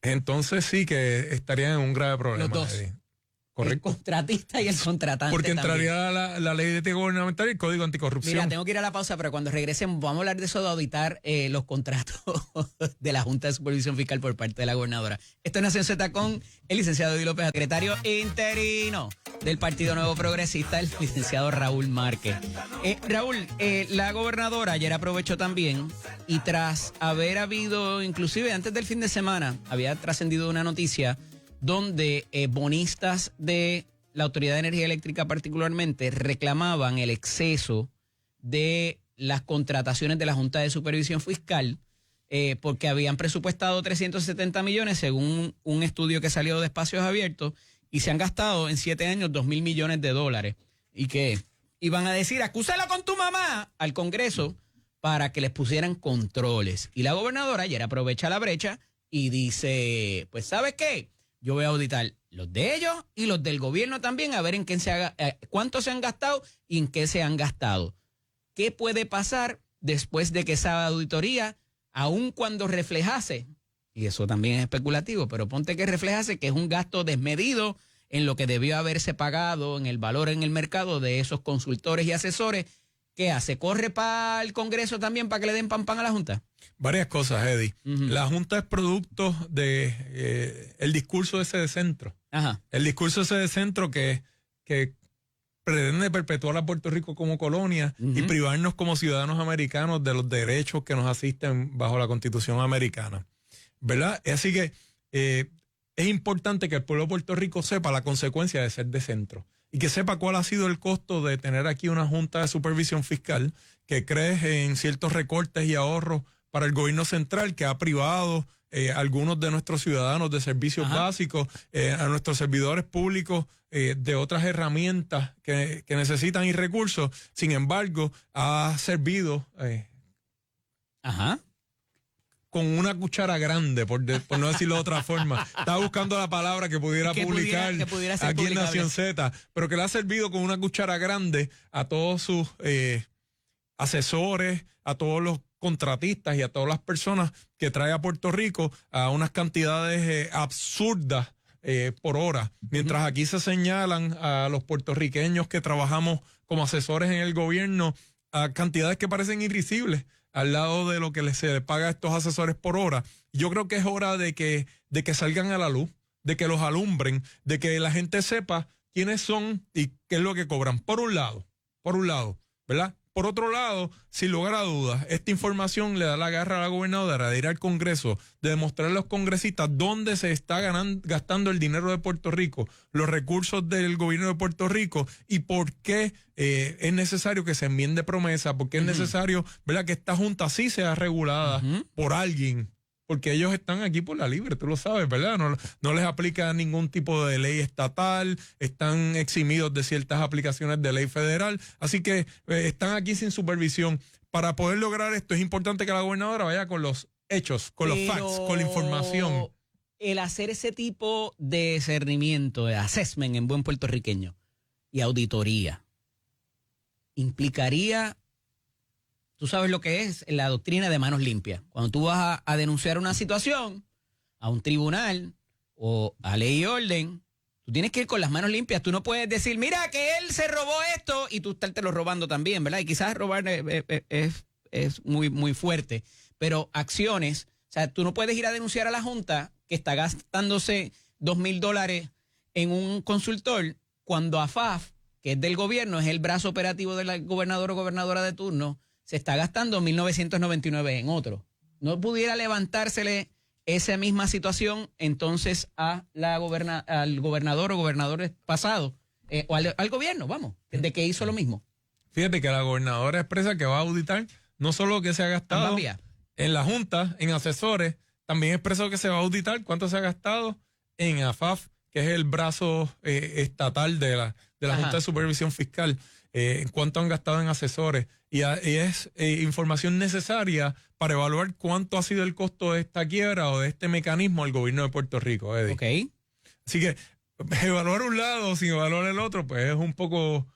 Entonces sí que estarían en un grave problema. Los dos. Correcto. El contratista y el contratante. Porque entraría también. la ley de ética gubernamental y el código anticorrupción. Mira, tengo que ir a la pausa, pero cuando regresen vamos a hablar de eso de auditar los contratos de la Junta de Supervisión Fiscal por parte de la gobernadora. Esto es Nación Z con el licenciado Eddie López, secretario interino del Partido Nuevo Progresista, el licenciado Raúl Márquez. Raúl, la gobernadora ayer aprovechó también y tras haber habido, inclusive antes del fin de semana, había trascendido una noticia donde bonistas de la Autoridad de Energía Eléctrica particularmente reclamaban el exceso de las contrataciones de la Junta de Supervisión Fiscal porque habían presupuestado 370 millones según un estudio que salió de Espacios Abiertos y se han gastado en 7 años 2.000 millones de dólares y que iban a decir, acúsalo con tu mamá al Congreso para que les pusieran controles. Y la gobernadora ayer aprovecha la brecha y dice, pues ¿sabes qué? Yo voy a auditar los de ellos y los del gobierno también, a ver en qué cuánto se han gastado y en qué se han gastado. ¿Qué puede pasar después de que esa auditoría, aun cuando reflejase, y eso también es especulativo, pero ponte que reflejase que es un gasto desmedido en lo que debió haberse pagado, en el valor en el mercado de esos consultores y asesores? ¿Qué hace? ¿Corre para el Congreso también para que le den pan a la Junta? Varias cosas, Eddie. La Junta es producto de el discurso ese de centro. Ajá. El discurso ese de centro que pretende perpetuar a Puerto Rico como colonia y privarnos como ciudadanos americanos de los derechos que nos asisten bajo la Constitución americana. ¿Verdad? Así que es importante que el pueblo de Puerto Rico sepa la consecuencia de ser de centro y que sepa cuál ha sido el costo de tener aquí una Junta de Supervisión Fiscal que cree en ciertos recortes y ahorros para el gobierno central, que ha privado algunos de nuestros ciudadanos de servicios básicos, a nuestros servidores públicos de otras herramientas que necesitan y recursos. Sin embargo, ha servido con una cuchara grande, por no decirlo de otra forma. Estaba buscando la palabra que pudiera publicar aquí en Nación Z, pero que le ha servido con una cuchara grande a todos sus asesores, a todos los contratistas y a todas las personas que trae a Puerto Rico a unas cantidades absurdas por hora. Mientras aquí se señalan a los puertorriqueños que trabajamos como asesores en el gobierno a cantidades que parecen irrisibles al lado de lo que se les paga a estos asesores por hora. Yo creo que es hora de que salgan a la luz, de que los alumbren, de que la gente sepa quiénes son y qué es lo que cobran. Por un lado, ¿verdad? Por otro lado, sin lugar a dudas, esta información le da la garra a la gobernadora de ir al Congreso, de demostrarle a los congresistas dónde se está gastando el dinero de Puerto Rico, los recursos del gobierno de Puerto Rico y por qué es necesario que se enmiende promesa, porque es necesario, ¿verdad?, que esta Junta sí sea regulada por alguien. Porque ellos están aquí por la libre, tú lo sabes, ¿verdad? No les aplica ningún tipo de ley estatal, están eximidos de ciertas aplicaciones de ley federal, así que están aquí sin supervisión. Para poder lograr esto es importante que la gobernadora vaya con los hechos, con los facts, con la información. El hacer ese tipo de discernimiento, de assessment en buen puertorriqueño y auditoría, implicaría... Tú sabes lo que es la doctrina de manos limpias. Cuando tú vas a denunciar una situación a un tribunal o a ley y orden, tú tienes que ir con las manos limpias. Tú no puedes decir, mira, que él se robó esto y tú estarte lo robando también, ¿verdad? Y quizás robar es muy, muy fuerte. Pero acciones, o sea, tú no puedes ir a denunciar a la Junta que está gastándose $2,000 en un consultor cuando AFAF, que es del gobierno, es el brazo operativo del gobernador o gobernadora de turno, se está gastando 1.999 en otro. ¿No pudiera levantársele esa misma situación entonces a al gobernador o gobernadores pasados? O al gobierno, vamos, de que hizo lo mismo. Fíjate que la gobernadora expresa que va a auditar no solo lo que se ha gastado en la Junta, en asesores, también expresó que se va a auditar cuánto se ha gastado en AFAF, que es el brazo estatal de la Junta de Supervisión Fiscal, en cuánto han gastado en asesores. Y es información necesaria para evaluar cuánto ha sido el costo de esta quiebra o de este mecanismo al gobierno de Puerto Rico, Eddie. Okay. Así que evaluar un lado sin evaluar el otro, pues es un poco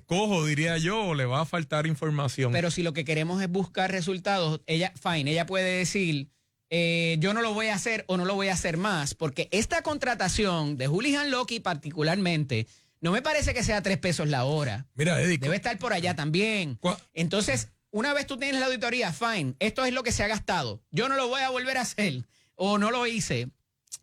cojo, diría yo, o le va a faltar información. Pero si lo que queremos es buscar resultados, ella puede decir, yo no lo voy a hacer o no lo voy a hacer más, porque esta contratación de Julian Loki particularmente, no me parece que sea $3 la hora. Mira, Eddie. Debe estar por allá también. Entonces, una vez tú tienes la auditoría, fine, esto es lo que se ha gastado. Yo no lo voy a volver a hacer, o no lo hice,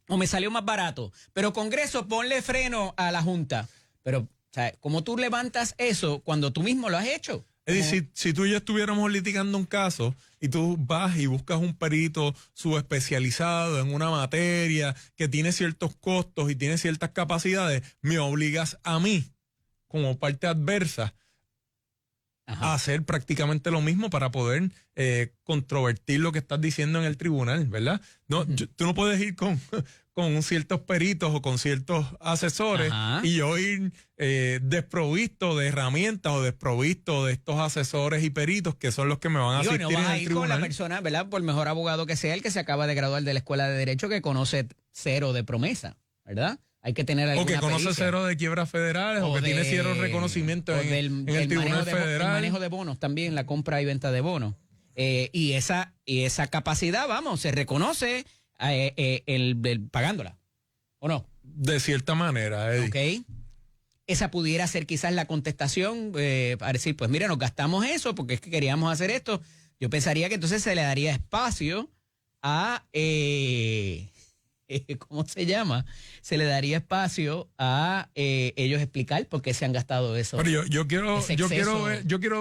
o me salió más barato. Pero Congreso, ponle freno a la Junta. Pero, o sea, ¿cómo tú levantas eso cuando tú mismo lo has hecho? Eddie, si tú y yo estuviéramos litigando un caso y tú vas y buscas un perito subespecializado en una materia que tiene ciertos costos y tiene ciertas capacidades, me obligas a mí, como parte adversa, a hacer prácticamente lo mismo para poder controvertir lo que estás diciendo en el tribunal, ¿verdad? No, tú no puedes ir con ciertos peritos o con ciertos asesores y yo ir desprovisto de herramientas o desprovisto de estos asesores y peritos que son los que me van a asistir no vas en a el ir tribunal. con la persona, ¿verdad? Por mejor abogado que sea, el que se acaba de graduar de la Escuela de Derecho, que conoce cero de promesa, ¿verdad? Hay que tener alguna o que conoce pericia. Cero de quiebras federales o que tiene cero reconocimiento en el Tribunal Federal. El manejo de bonos también, la compra y venta de bonos. Y esa capacidad, vamos, se reconoce pagándola, ¿o no? De cierta manera, Eddie. Ok. Esa pudiera ser quizás la contestación, para decir, pues mira, nos gastamos eso porque es que queríamos hacer esto. Yo pensaría que entonces se le daría espacio a... ¿cómo se llama? Se le daría espacio a ellos explicar por qué se han gastado eso. Pero yo quiero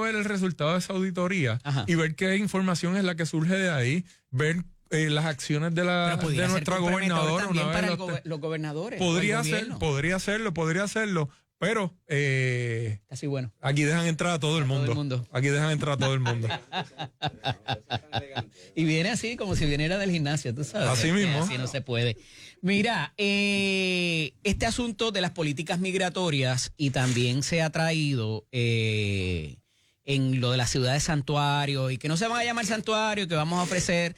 ver el resultado de esa auditoría y ver qué información es la que surge de ahí, ver las acciones de nuestra gobernadora. También para los gobernadores. Podría hacerlo, pero así bueno. Aquí dejan entrar a todo el mundo. Aquí dejan entrar a todo el mundo. Y viene así como si viniera del gimnasio, tú sabes. Así mismo. Así no se puede. Mira, este asunto de las políticas migratorias y también se ha traído en lo de la ciudad de santuario y que no se van a llamar santuario, que vamos a ofrecer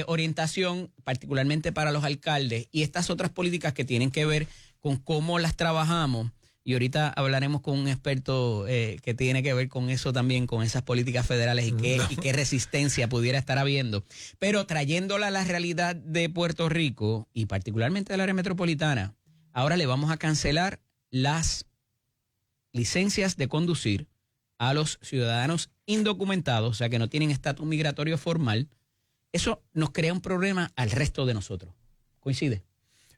orientación particularmente para los alcaldes y estas otras políticas que tienen que ver con cómo las trabajamos. Y ahorita hablaremos con un experto que tiene que ver con eso también, con esas políticas federales y qué resistencia pudiera estar habiendo. Pero trayéndola a la realidad de Puerto Rico y particularmente del área metropolitana, ahora le vamos a cancelar las licencias de conducir a los ciudadanos indocumentados, o sea que no tienen estatus migratorio formal. Eso nos crea un problema al resto de nosotros. ¿Coincide?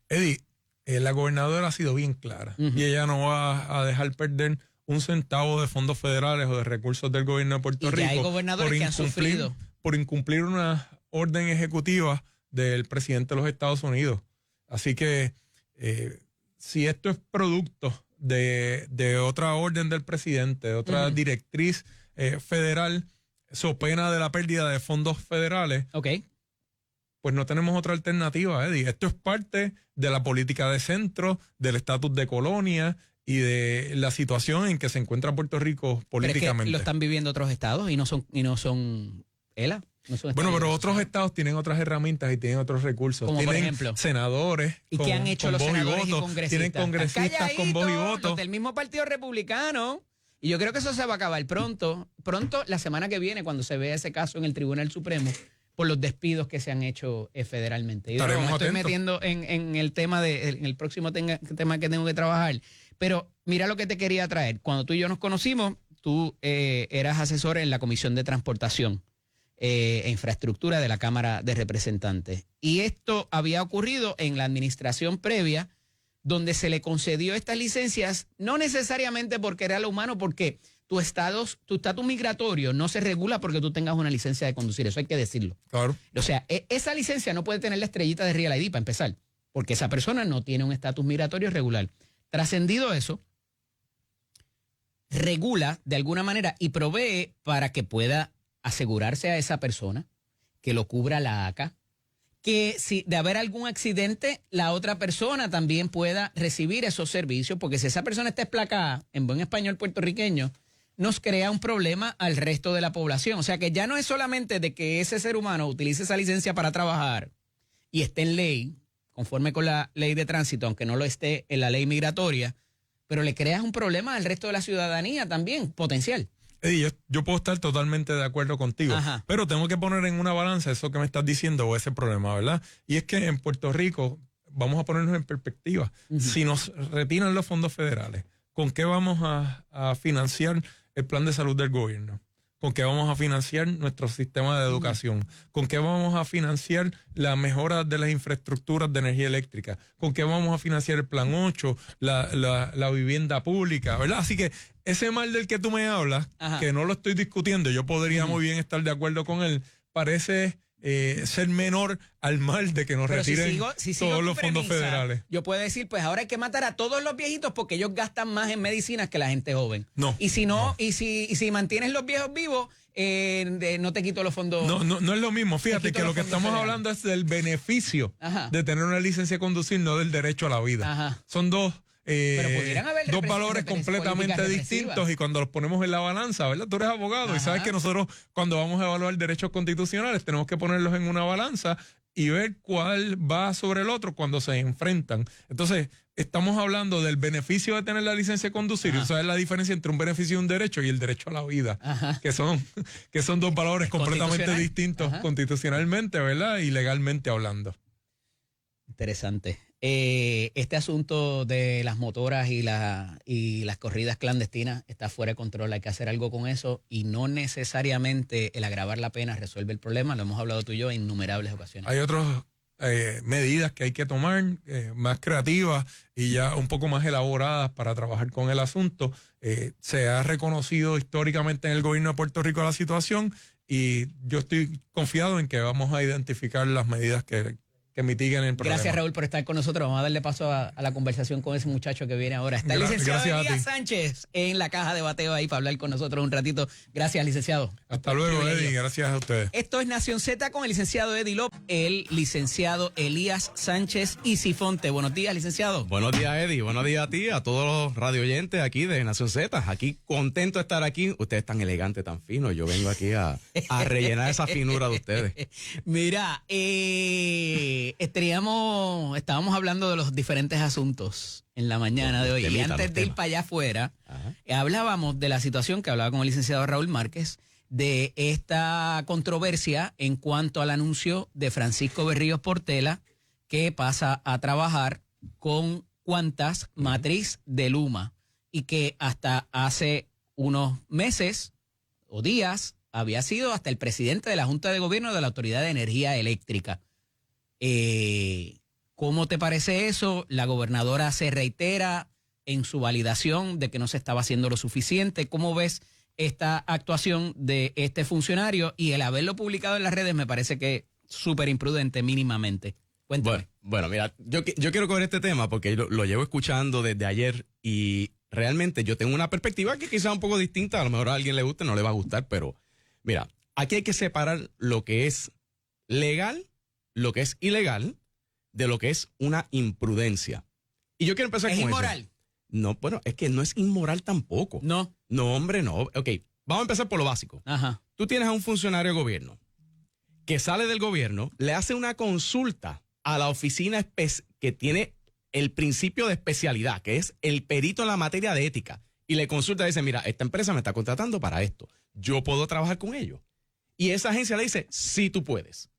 Eddie, la gobernadora ha sido bien clara y ella no va a dejar perder un centavo de fondos federales o de recursos del gobierno de Puerto Rico. Hay gobernadores que han sufrido por incumplir una orden ejecutiva del presidente de los Estados Unidos. Así que si esto es producto de otra orden del presidente, de otra directriz federal, so pena de la pérdida de fondos federales, pues no tenemos otra alternativa, Eddie. Esto es parte de la política de centro, del estatus de colonia y de la situación en que se encuentra Puerto Rico políticamente. Pero es que lo están viviendo otros estados y no son ELA. Bueno, pero otros estados tienen otras herramientas y tienen otros recursos. Como tienen por ejemplo senadores. ¿Y qué han hecho los senadores y congresistas? Tienen congresistas con voz y voto. Los del mismo partido republicano. Y yo creo que eso se va a acabar pronto. Pronto, la semana que viene, cuando se vea ese caso en el Tribunal Supremo, por los despidos que se han hecho federalmente. Y me estoy metiendo en el tema en el próximo tema que tengo que trabajar. Pero mira lo que te quería traer. Cuando tú y yo nos conocimos, tú eras asesor en la Comisión de Transportación e Infraestructura de la Cámara de Representantes. Y esto había ocurrido en la administración previa, donde se le concedió estas licencias, no necesariamente porque era lo humano, porque tu estatus migratorio no se regula porque tú tengas una licencia de conducir, eso hay que decirlo. Claro. O sea, esa licencia no puede tener la estrellita de Real ID para empezar, porque esa persona no tiene un estatus migratorio regular. Trascendido eso, regula de alguna manera y provee para que pueda asegurarse a esa persona que lo cubra la ACA, que si de haber algún accidente, la otra persona también pueda recibir esos servicios, porque si esa persona está esplacada, en buen español puertorriqueño, nos crea un problema al resto de la población. O sea que ya no es solamente de que ese ser humano utilice esa licencia para trabajar y esté en ley, conforme con la ley de tránsito, aunque no lo esté en la ley migratoria, pero le creas un problema al resto de la ciudadanía también, potencial. Eddie, yo puedo estar totalmente de acuerdo contigo, Ajá. pero tengo que poner en una balanza eso que me estás diciendo o ese problema, ¿verdad? Y es que en Puerto Rico, vamos a ponernos en perspectiva, si nos retiran los fondos federales, ¿con qué vamos a financiar el plan de salud del gobierno? ¿Con qué vamos a financiar nuestro sistema de educación? ¿Con qué vamos a financiar la mejora de las infraestructuras de energía eléctrica? ¿Con qué vamos a financiar el plan 8, la vivienda pública, ¿verdad? Así que ese mal del que tú me hablas, que no lo estoy discutiendo, yo podría muy bien estar de acuerdo con él, parece ser menor al mal de que nos retiren todos los fondos federales. Yo puedo decir, pues ahora hay que matar a todos los viejitos porque ellos gastan más en medicinas que la gente joven. No. Y si no, y si mantienes los viejos vivos, no te quito los fondos. No es lo mismo. Fíjate que lo que estamos hablando es del beneficio de tener una licencia de conducir, no del derecho a la vida. Ajá. Son dos valores políticas completamente distintos, y cuando los ponemos en la balanza, ¿verdad? Tú eres abogado y sabes que nosotros cuando vamos a evaluar derechos constitucionales tenemos que ponerlos en una balanza y ver cuál va sobre el otro cuando se enfrentan. Entonces, estamos hablando del beneficio de tener la licencia de conducir, y sabes la diferencia entre un beneficio y un derecho, y el derecho a la vida, que son dos valores completamente distintos constitucionalmente, ¿verdad? Y legalmente hablando. Interesante. Este asunto de las motoras y las corridas clandestinas está fuera de control. Hay que hacer algo con eso, y no necesariamente el agravar la pena resuelve el problema. Lo hemos hablado tú y yo en innumerables ocasiones. Hay otras medidas que hay que tomar, más creativas y ya un poco más elaboradas para trabajar con el asunto. Se ha reconocido históricamente en el gobierno de Puerto Rico la situación, y yo estoy confiado en que vamos a identificar las medidas que mitiguen el problema. Gracias, Raúl, por estar con nosotros. Vamos a darle paso a la conversación con ese muchacho que viene ahora. Está el licenciado Elías Sánchez en la caja de bateo ahí para hablar con nosotros un ratito. Gracias, licenciado. Hasta luego, Eddie. Gracias a ustedes. Esto es Nación Z con el licenciado Eddie López, el licenciado Elías Sánchez y Sifonte. Buenos días, licenciado. Buenos días, Eddie. Buenos días a ti, a todos los radio oyentes aquí de Nación Z. Aquí contento de estar aquí. Ustedes tan elegantes, tan finos. Yo vengo aquí a rellenar esa finura de ustedes. Mira, estábamos hablando de los diferentes asuntos en la mañana de hoy. Y antes de ir para allá afuera, hablábamos de la situación que hablaba con el licenciado Raúl Márquez, de esta controversia en cuanto al anuncio de Francisco Berríos Portela, que pasa a trabajar con Qantas Matriz de Luma, y que hasta hace unos meses o días había sido hasta el presidente de la Junta de Gobierno de la Autoridad de Energía Eléctrica. ¿Cómo te parece eso? La gobernadora se reitera en su validación de que no se estaba haciendo lo suficiente. ¿Cómo ves esta actuación de este funcionario? Y el haberlo publicado en las redes me parece que es súper imprudente mínimamente. Cuéntame. Bueno, mira, yo quiero coger este tema porque lo llevo escuchando desde ayer, y realmente yo tengo una perspectiva que quizá un poco distinta. A lo mejor a alguien le guste, no le va a gustar, pero mira, aquí hay que separar lo que es legal, lo que es ilegal, de lo que es una imprudencia. Y yo quiero empezar con eso. ¿Es inmoral? No, bueno, es que no es inmoral tampoco. No. No, hombre, no. Ok, vamos a empezar por lo básico. Tú tienes a un funcionario de gobierno que sale del gobierno, le hace una consulta a la oficina que tiene el principio de especialidad, que es el perito en la materia de ética, y le consulta y dice, mira, esta empresa me está contratando para esto, ¿yo puedo trabajar con ellos? Y esa agencia le dice, sí, tú puedes.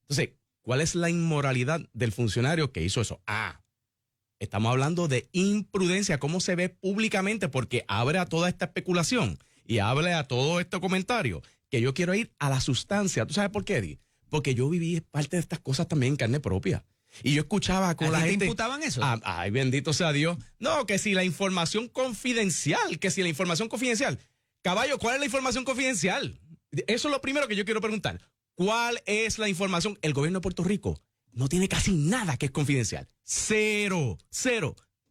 Entonces, ¿cuál es la inmoralidad del funcionario que hizo eso? Estamos hablando de imprudencia, cómo se ve públicamente, porque abre a toda esta especulación y abre a todo este comentario, que yo quiero ir a la sustancia. ¿Tú sabes por qué, Eddie? Porque yo viví parte de estas cosas también en carne propia. Y yo escuchaba con la gente... ¿Te imputaban eso? Ay, bendito sea Dios. No, que si la información confidencial, Caballo, ¿cuál es la información confidencial? Eso es lo primero que yo quiero preguntar. ¿Cuál es la información? El gobierno de Puerto Rico no tiene casi nada que es confidencial. Cero.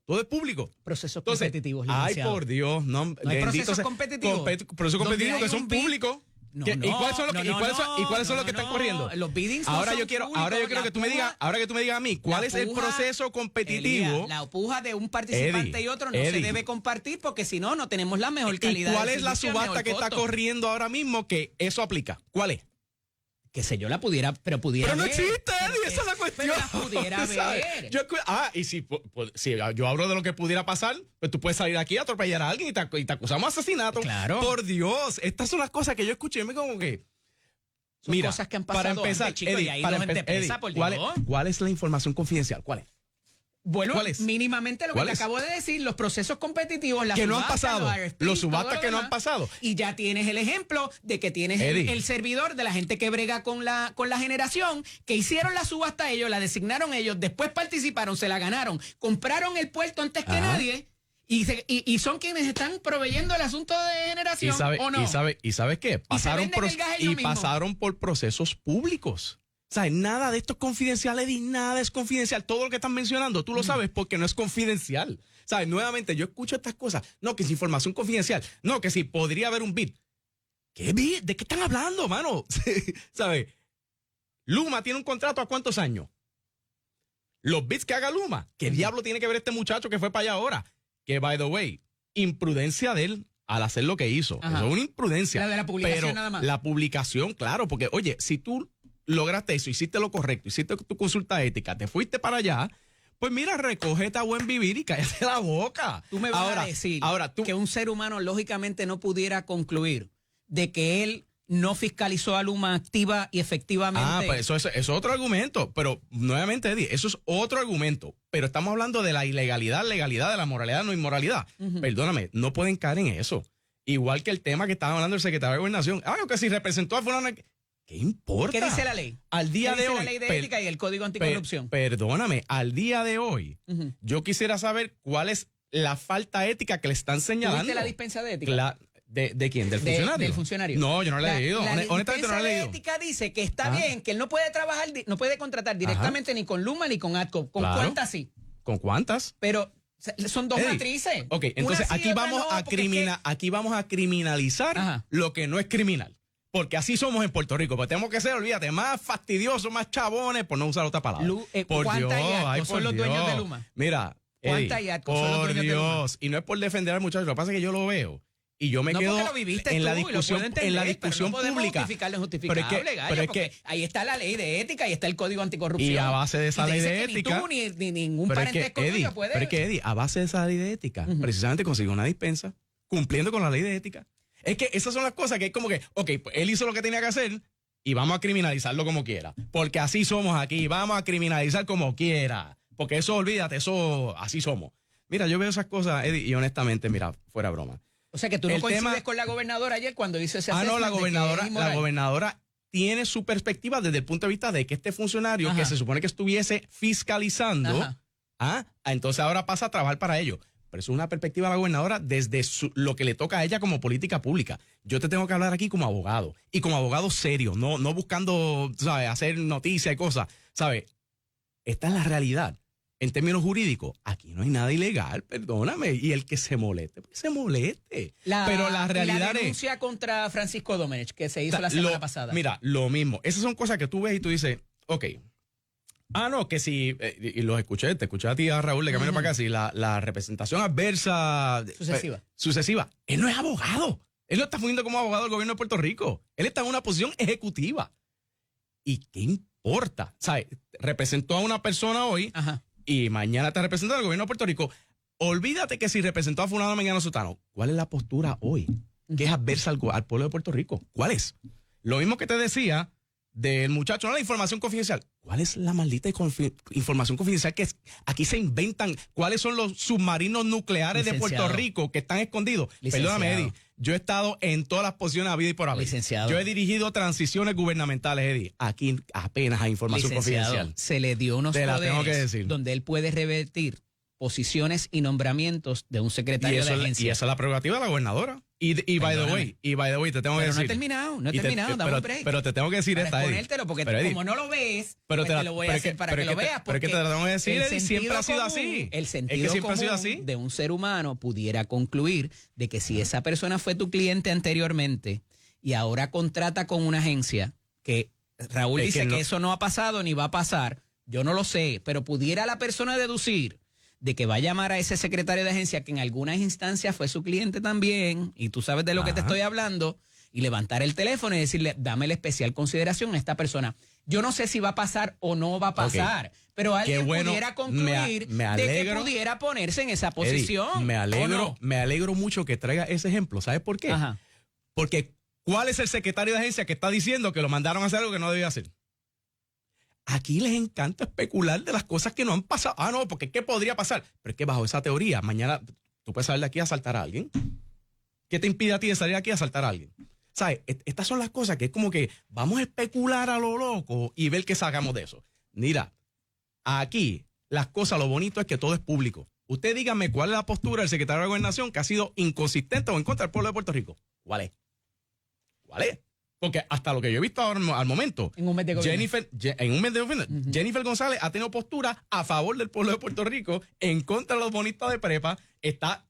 Todo es público. Procesos competitivos, licenciado. Ay, por Dios. No hay procesos competitivos. Procesos competitivos que son públicos. No, ¿Y cuáles son los que están corriendo? Los biddings ahora yo quiero que tú me digas a mí, ¿cuál es el proceso competitivo? Elías, la puja de un participante y otro no se debe compartir, porque si no, no tenemos la mejor calidad. ¿Y cuál es la subasta que está corriendo ahora mismo que eso aplica? ¿Cuál es? Que sé yo, la pudiera, pero pudiera. Pero no existe, Eddie, esa es la cuestión. me las pudiera ver. Y si yo hablo de lo que pudiera pasar, pues tú puedes salir aquí a atropellar a alguien y te acusamos de asesinato. Claro. Por Dios, estas son las cosas que yo escuché. Me como que... Son mira, cosas que han pasado para empezar, antes, chico, Eddie, y ahí para no gente Eddie, pesa, por ¿cuál es la información confidencial? ¿Cuál es? Bueno, ¿Cuál es? mínimamente lo que te acabo de decir, los procesos competitivos, las que no han subastas, pasado, los subastas que no han demás, pasado. Y ya tienes el ejemplo de que tienes el servidor de la gente que brega con la generación, que hicieron la subasta ellos, la designaron ellos, después participaron, se la ganaron, compraron el puerto antes que nadie. Y son quienes están proveyendo el asunto de generación, ¿o no? ¿Y sabes qué? Pasaron por procesos públicos. O sea, nada de esto es confidencial, Eddie, nada es confidencial. Todo lo que están mencionando, tú lo sabes porque no es confidencial. ¿Sabes? Nuevamente, yo escucho estas cosas. No, que es información confidencial. No, que si podría haber un bid. ¿Qué bid? ¿De qué están hablando, mano? ¿Sabes? Luma tiene un contrato ¿a cuántos años? Los bids que haga Luma. ¿Qué diablo tiene que ver este muchacho que fue para allá ahora? Que, by the way, imprudencia de él al hacer lo que hizo. Eso es una imprudencia. La de la publicación pero nada más. La publicación, claro, porque, oye, si tú lograste eso, hiciste lo correcto, hiciste tu consulta ética, te fuiste para allá, pues mira, recógete a buen vivir y cállate la boca. Tú me vas a decir que un ser humano lógicamente no pudiera concluir de que él no fiscalizó a Luma activa y efectivamente. Pues eso es otro argumento. Pero nuevamente, Eddie, eso es otro argumento. Pero estamos hablando de la ilegalidad, legalidad, de la moralidad, no inmoralidad. Perdóname, no pueden caer en eso. Igual que el tema que estaba hablando el secretario de Gobernación. Que si representó a fulano, ¿qué importa? ¿Qué dice la ley? Al día de hoy. La ley de ética y el código anticorrupción. Perdóname, al día de hoy, yo quisiera saber cuál es la falta ética que le están señalando. ¿Tuviste la dispensa de ética? ¿De quién? ¿Del funcionario? Del funcionario. No, yo no la he leído. Honestamente no la he leído. La ética dice que está bien, que él no puede trabajar, no puede contratar directamente ni con Luma ni con ATCO. ¿Con cuántas sí? ¿Con cuántas? Pero son dos matrices. Ok, entonces sí, aquí vamos a criminalizar lo que no es criminal. Porque así somos en Puerto Rico. Pues tenemos que ser, olvídate, más fastidiosos, más chabones, por no usar otra palabra. Por Dios, son los dueños de Luma. Mira, Eddie, por Dios. Y no es por defender al muchacho, lo que pasa es que yo lo veo. Y yo me quedo en la discusión pública. Pero es que ahí está la ley de ética y está el código anticorrupción. Y a base de esa ley de ética. Ni tú ni ningún parentesco tuyo puede. Pero es que, Eddie, a base de esa ley de ética, precisamente consiguió una dispensa, cumpliendo con la ley de ética. Es que esas son las cosas que es como que, pues él hizo lo que tenía que hacer y vamos a criminalizarlo como quiera. Porque así somos aquí, vamos a criminalizar como quiera. Porque eso, olvídate, eso, así somos. Mira, yo veo esas cosas, Eddie, y honestamente, mira, fuera broma. O sea que tú no coincides con la gobernadora ayer cuando hizo ese assessment. La gobernadora tiene su perspectiva desde el punto de vista de que este funcionario que se supone que estuviese fiscalizando, entonces ahora pasa a trabajar para ello. Pero eso es una perspectiva de la gobernadora desde lo que le toca a ella como política pública. Yo te tengo que hablar aquí como abogado y como abogado serio, no buscando, ¿sabes?, hacer noticias y cosas, ¿sabes? Esta es la realidad. En términos jurídicos, aquí no hay nada ilegal, perdóname. Y el que se moleste, pues se moleste. Pero la realidad la denuncia contra Francisco Domenech, que se hizo la semana pasada. Mira, lo mismo. Esas son cosas que tú ves y tú dices, ok. No, que si, y los escuché, te escuché a ti, a Raúl, de camino para acá, si la representación adversa. Sucesiva. Él no es abogado. Él no está fungiendo como abogado del gobierno de Puerto Rico. Él está en una posición ejecutiva. ¿Y qué importa? ¿Sabes? Representó a una persona hoy. Y mañana te representa el gobierno de Puerto Rico. Olvídate que si representó a fulano, mañana sutano. ¿Cuál es la postura hoy? Que es adversa al pueblo de Puerto Rico. ¿Cuál es? Lo mismo que te decía del muchacho, no la información confidencial. ¿Cuál es la maldita información confidencial que aquí se inventan? ¿Cuáles son los submarinos nucleares de Puerto Rico que están escondidos? Perdóname, Eddie. Yo he estado en todas las posiciones habidas y por haber. Licenciado. Yo he dirigido transiciones gubernamentales, Eddie. Aquí apenas hay información confidencial. Se le dio unos poderes tengo que decir. Donde él puede revertir posiciones y nombramientos de un secretario de agencia. Y esa es la prerrogativa de la gobernadora. Y by the way, te tengo que decir. No he terminado, dame un break. Pero te tengo que decir esta, Eddie. Ponértelo, porque pero, como no lo ves, pues te lo voy a hacer para que lo veas. Pero es que te lo tengo que decir, Eddie, siempre ha sido así. El sentido común de un ser humano pudiera concluir de que si esa persona fue tu cliente anteriormente y ahora contrata con una agencia, que Raúl dice que eso no ha pasado ni va a pasar, yo no lo sé, pero pudiera la persona deducir de que va a llamar a ese secretario de agencia que en algunas instancias fue su cliente también, y tú sabes de lo que te estoy hablando, y levantar el teléfono y decirle, dame la especial consideración a esta persona. Yo no sé si va a pasar o no va a pasar, pero alguien pudiera concluir de que pudiera ponerse en esa posición. Eddie, me alegro mucho que traiga ese ejemplo. ¿Sabes por qué? Ajá. Porque ¿cuál es el secretario de agencia que está diciendo que lo mandaron a hacer algo que no debía hacer? Aquí les encanta especular de las cosas que no han pasado. Ah, no, porque ¿qué podría pasar? Pero es que bajo esa teoría, mañana tú puedes salir de aquí a asaltar a alguien. ¿Qué te impide a ti de salir aquí a asaltar a alguien? ¿Sabes? Estas son las cosas que es como que vamos a especular a lo loco y ver qué sacamos de eso. Mira, aquí las cosas, lo bonito es que todo es público. Usted dígame cuál es la postura del secretario de Gobernación que ha sido inconsistente o en contra del pueblo de Puerto Rico. ¿Cuál es? ¿Cuál es? Porque hasta lo que yo he visto ahora al momento, en un mes de gobierno. Jennifer González ha tenido postura a favor del pueblo de Puerto Rico, en contra de los bonistas de prepa, está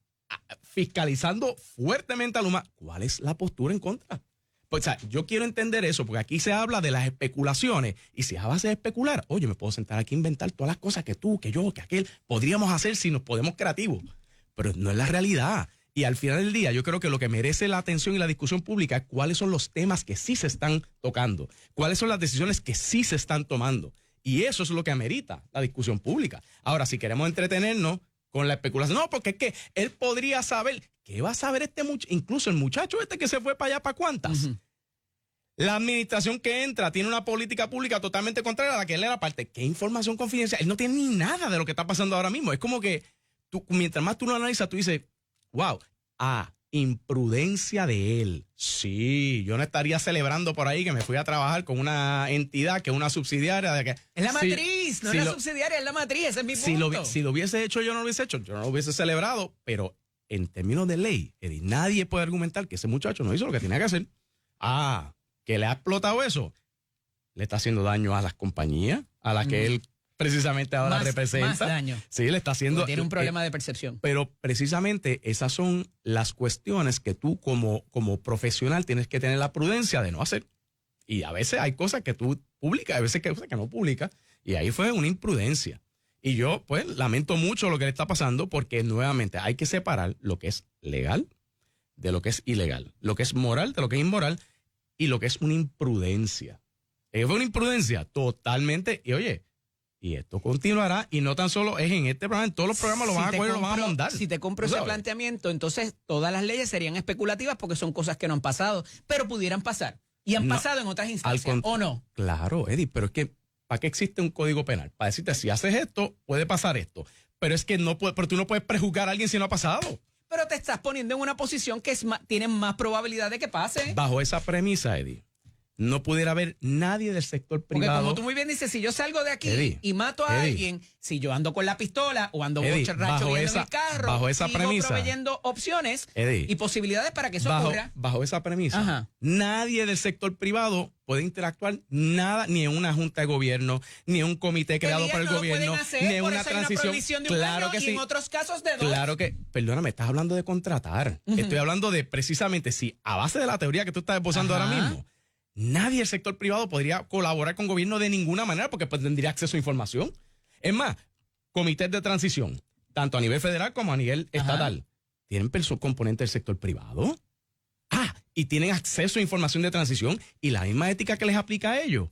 fiscalizando fuertemente a Luma. ¿Cuál es la postura en contra? Pues, o sea, yo quiero entender eso, porque aquí se habla de las especulaciones, y si es a base de especular, oye, me puedo sentar aquí a inventar todas las cosas que tú, que yo, que aquel podríamos hacer si nos podemos creativos, pero no es la realidad. Y al final del día, yo creo que lo que merece la atención y la discusión pública es cuáles son los temas que sí se están tocando, cuáles son las decisiones que sí se están tomando. Y eso es lo que amerita la discusión pública. Ahora, si queremos entretenernos con la especulación, no, porque es que él podría saber, ¿qué va a saber este muchacho? Incluso el muchacho este que se fue para allá, ¿para cuántas? La administración que entra tiene una política pública totalmente contraria a la que él era parte. ¿Qué información confidencial? Él no tiene ni nada de lo que está pasando ahora mismo. Es como que mientras más tú lo analizas, tú dices, wow, imprudencia de él. Sí, yo no estaría celebrando por ahí que me fui a trabajar con una entidad que es una subsidiaria de que... Es la matriz, no es la subsidiaria, es la matriz, ese es mi punto. Si lo hubiese hecho, yo no lo hubiese celebrado, pero en términos de ley, Eddie, nadie puede argumentar que ese muchacho no hizo lo que tenía que hacer. Que le ha explotado eso, le está haciendo daño a las compañías, a las que él precisamente ahora representa. Más daño. Sí, le está haciendo... Porque tiene un problema de percepción. Pero precisamente esas son las cuestiones que tú como profesional tienes que tener la prudencia de no hacer. Y a veces hay cosas que tú publicas, a veces hay cosas que no publicas, y ahí fue una imprudencia. Y yo, pues, lamento mucho lo que le está pasando, porque nuevamente hay que separar lo que es legal de lo que es ilegal, lo que es moral de lo que es inmoral, y lo que es una imprudencia. Fue una imprudencia totalmente, y oye, y esto continuará, y no tan solo es en este programa, en todos los programas lo van a coger, lo van a mandar. Si te compro ese planteamiento, entonces todas las leyes serían especulativas porque son cosas que no han pasado, pero pudieran pasar. Y han pasado en otras instancias, ¿o no? Claro, Eddie, pero es que, ¿para qué existe un código penal? Para decirte, si haces esto, puede pasar esto. Pero es que pero tú no puedes prejuzgar a alguien si no ha pasado. Pero te estás poniendo en una posición que tiene más probabilidad de que pase. Bajo esa premisa, Eddie, no pudiera haber nadie del sector privado. Porque como tú muy bien dices, si yo salgo de aquí, Eddie, y mato a alguien, si yo ando con la pistola o ando borracho viendo en el carro, bajo esa sigo premisa, proveyendo opciones y posibilidades para que eso ocurra. Bajo esa premisa, nadie del sector privado puede interactuar nada, ni en una junta de gobierno, ni en un comité creado por el gobierno, ni en una transición. Claro que sí. Y en otros casos de 2. Claro que, perdóname, estás hablando de contratar. Estoy hablando de precisamente si a base de la teoría que tú estás esbozando ahora mismo, nadie del sector privado podría colaborar con gobierno de ninguna manera porque pues, tendría acceso a información. Es más, comités de transición, tanto a nivel federal como a nivel estatal, ¿tienen componente del sector privado? Y tienen acceso a información de transición y la misma ética que les aplica a ellos.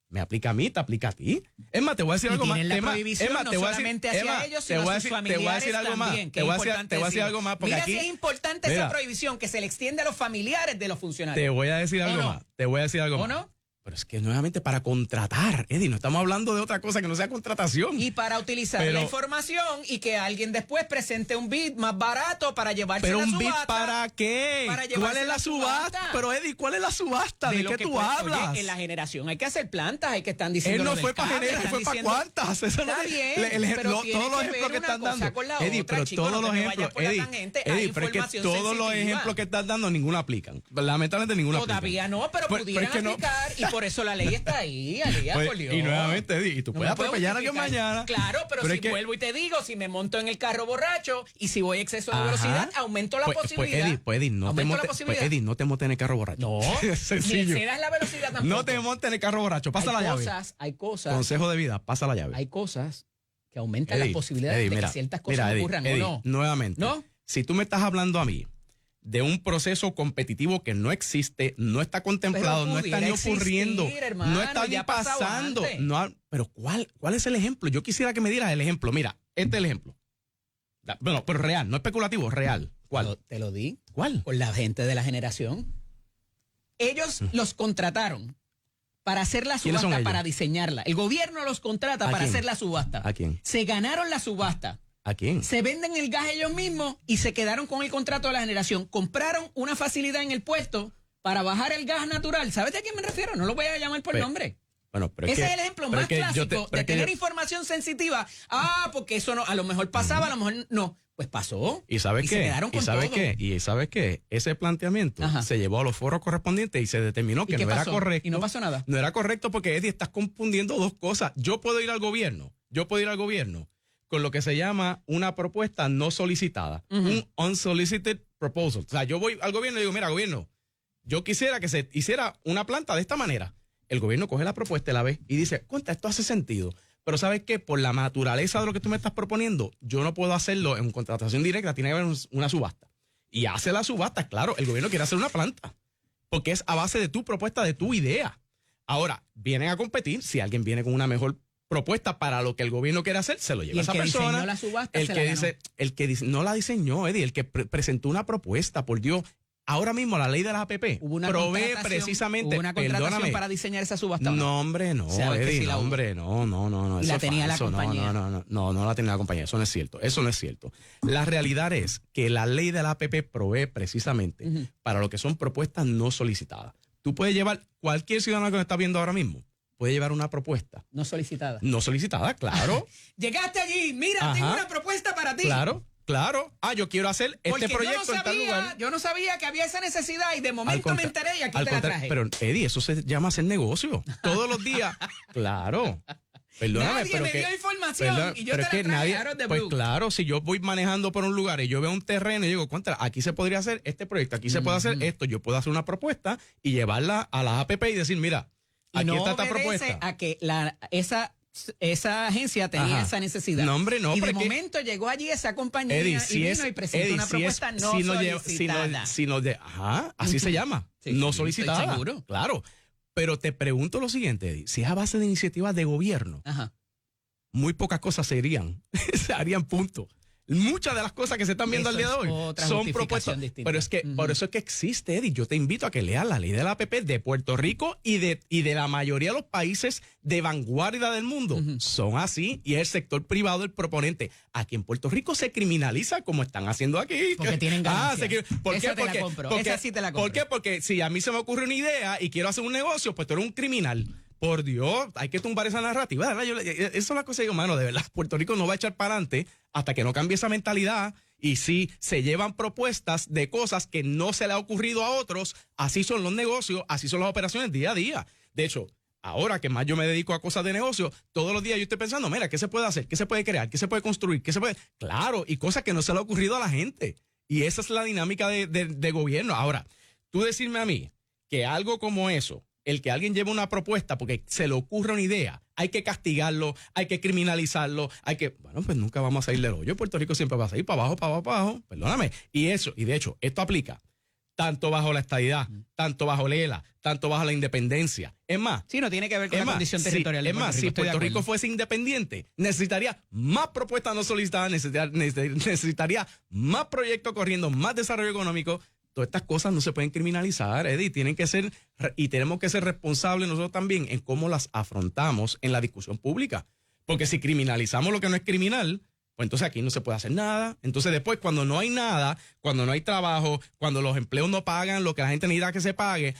Me aplica a mí, te aplica a ti. Es más, te voy a decir algo más. Tienen la prohibición no solamente hacia ellos, sino a sus familiares también. Te voy a decir algo más. Mira si es importante esa prohibición que se le extiende a los familiares de los funcionarios. Te voy a decir algo más. ¿O no? Pero es que nuevamente para contratar, Eddie, no estamos hablando de otra cosa que no sea contratación. Y para utilizar la información y que alguien después presente un bid más barato para llevarse la subasta. ¿Pero un bid para qué? ¿Cuál es la subasta? Pero Eddie, ¿cuál es la subasta? ¿De qué tú hablas? Oye, en la generación hay que hacer plantas, hay que estar diciendo. Él no fue para generar, fue para cuántas. Eso está bien, pero todos los ejemplos que están dando. Eddie, pero todos los ejemplos, Eddie, pero es que todos los ejemplos que están dando, ninguno aplican. Lamentablemente ninguno aplica. Todavía no, pero pudieran aplicar y por eso la ley está ahí, por Dios. Y nuevamente, Eddie, y tú puedes atropellar a alguien mañana. Claro, pero si vuelvo y te digo, si me monto en el carro borracho y si voy a exceso de velocidad, aumento la posibilidad. Eddie, no te montes en el carro borracho. No, sencillo. Ni excedas la velocidad tampoco. No te montes en el carro borracho, pasa la llave. Hay cosas. Consejo de vida, pasa la llave. Hay cosas que aumentan las posibilidades de que ciertas cosas ocurran, ¿o no? Nuevamente. ¿No? Si tú me estás hablando a mí de un proceso competitivo que no existe, no está contemplado, no está ni ocurriendo, hermano, no está ni pasando. Pero ¿cuál es el ejemplo? Yo quisiera que me dieras el ejemplo. Mira, este es el ejemplo. Bueno, pero real, no especulativo, real. ¿Cuál? Te lo di. ¿Cuál? Por la gente de la generación. Ellos los contrataron para hacer la subasta, para diseñarla. El gobierno los contrata para hacer la subasta. ¿A quién? Se ganaron la subasta. ¿A quién? Se venden el gas ellos mismos y se quedaron con el contrato de la generación. Compraron una facilidad en el puerto para bajar el gas natural. ¿Sabes a quién me refiero? No lo voy a llamar por nombre. Bueno, pero ese es el ejemplo más clásico de tener información sensitiva. Porque eso no, a lo mejor pasaba, a lo mejor no. Pues pasó. ¿Y sabes qué? Se quedaron con todo. ¿Y sabes qué? Ese planteamiento se llevó a los foros correspondientes y se determinó que no era correcto. Y no pasó nada. No era correcto porque, Eddie, estás confundiendo dos cosas. Yo puedo ir al gobierno con lo que se llama una propuesta no solicitada, un unsolicited proposal. O sea, yo voy al gobierno y digo, mira, gobierno, yo quisiera que se hiciera una planta de esta manera. El gobierno coge la propuesta, la ve y dice, contra, esto hace sentido. Pero ¿sabes qué? Por la naturaleza de lo que tú me estás proponiendo, yo no puedo hacerlo en contratación directa, tiene que haber una subasta. Y hace la subasta, claro, el gobierno quiere hacer una planta, porque es a base de tu propuesta, de tu idea. Ahora, vienen a competir, si alguien viene con una mejor propuesta para lo que el gobierno quiere hacer, se lo lleva a esa persona. La subasta, el que dice, no la diseñó, Eddie, el que presentó una propuesta, por Dios. Ahora mismo la ley de la APP provee precisamente. ¿Hubo una contratación para diseñar esa subasta? No, hombre, no, Eddie, no, hombre, no. ¿Y la tenía la compañía? No la tenía la compañía, eso no es cierto. La realidad es que la ley de la APP provee precisamente para lo que son propuestas no solicitadas. Tú puedes llevar, cualquier ciudadano que nos está viendo ahora mismo, puede llevar una propuesta. No solicitada. No solicitada, claro. Llegaste allí, mira, tengo una propuesta para ti. Claro. Yo quiero hacer este proyecto en tal lugar. Yo no sabía que había esa necesidad y de momento me enteré y aquí te la traje. Pero, Eddie, eso se llama hacer negocio. Todos los días. Claro. Perdóname, nadie me dio información y yo te la traje. Pues claro, si yo voy manejando por un lugar y yo veo un terreno y digo, contra, aquí se podría hacer este proyecto, aquí se puede hacer esto, yo puedo hacer una propuesta y llevarla a la APP y decir, mira, aquí está esta propuesta. A que esa agencia tenía esa necesidad. No, hombre, no. Y de momento llegó allí esa compañía y vino y presentó una propuesta no solicitada. Así se llama. No solicitada. Estoy seguro. Claro. Pero te pregunto lo siguiente, Eddie. Si es a base de iniciativas de gobierno, muy pocas cosas se harían punto. Muchas de las cosas que se están viendo al día de hoy son propuestas. Pero es que por eso es que existe, Eddie. Yo te invito a que leas la ley de la APP de Puerto Rico y de la mayoría de los países de vanguardia del mundo. Son así y es el sector privado el proponente. Aquí en Puerto Rico se criminaliza como están haciendo aquí. Porque tienen ganancias. Esa sí te la compro. ¿Por qué? Porque si a mí se me ocurre una idea y quiero hacer un negocio, pues tú eres un criminal. Por Dios, hay que tumbar esa narrativa, ¿verdad? Eso es la cosa que digo, mano, de verdad, Puerto Rico no va a echar para adelante hasta que no cambie esa mentalidad. Y si se llevan propuestas de cosas que no se le ha ocurrido a otros, así son los negocios, así son las operaciones día a día. De hecho, ahora que más yo me dedico a cosas de negocio, todos los días yo estoy pensando, mira, ¿qué se puede hacer? ¿Qué se puede crear? ¿Qué se puede construir? ¿Qué se puede...? Claro, y cosas que no se le ha ocurrido a la gente. Y esa es la dinámica de gobierno. Ahora, tú decirme a mí que algo como eso, el que alguien lleve una propuesta porque se le ocurre una idea, hay que castigarlo, hay que criminalizarlo, bueno, pues nunca vamos a salir del hoyo. Puerto Rico siempre va a salir para abajo, perdóname. Y de hecho, esto aplica tanto bajo la estadidad, tanto bajo Lela, tanto bajo la independencia. Es más. Sí, no tiene que ver con la condición territorial. Es más, si Puerto Rico fuese independiente, necesitaría más propuestas no solicitadas, necesitaría más proyectos corriendo, más desarrollo económico. Todas estas cosas no se pueden criminalizar, Eddie, tenemos que ser responsables nosotros también en cómo las afrontamos en la discusión pública. Porque si criminalizamos lo que no es criminal, pues entonces aquí no se puede hacer nada. Entonces después, cuando no hay nada, cuando no hay trabajo, cuando los empleos no pagan lo que la gente necesita que se pague,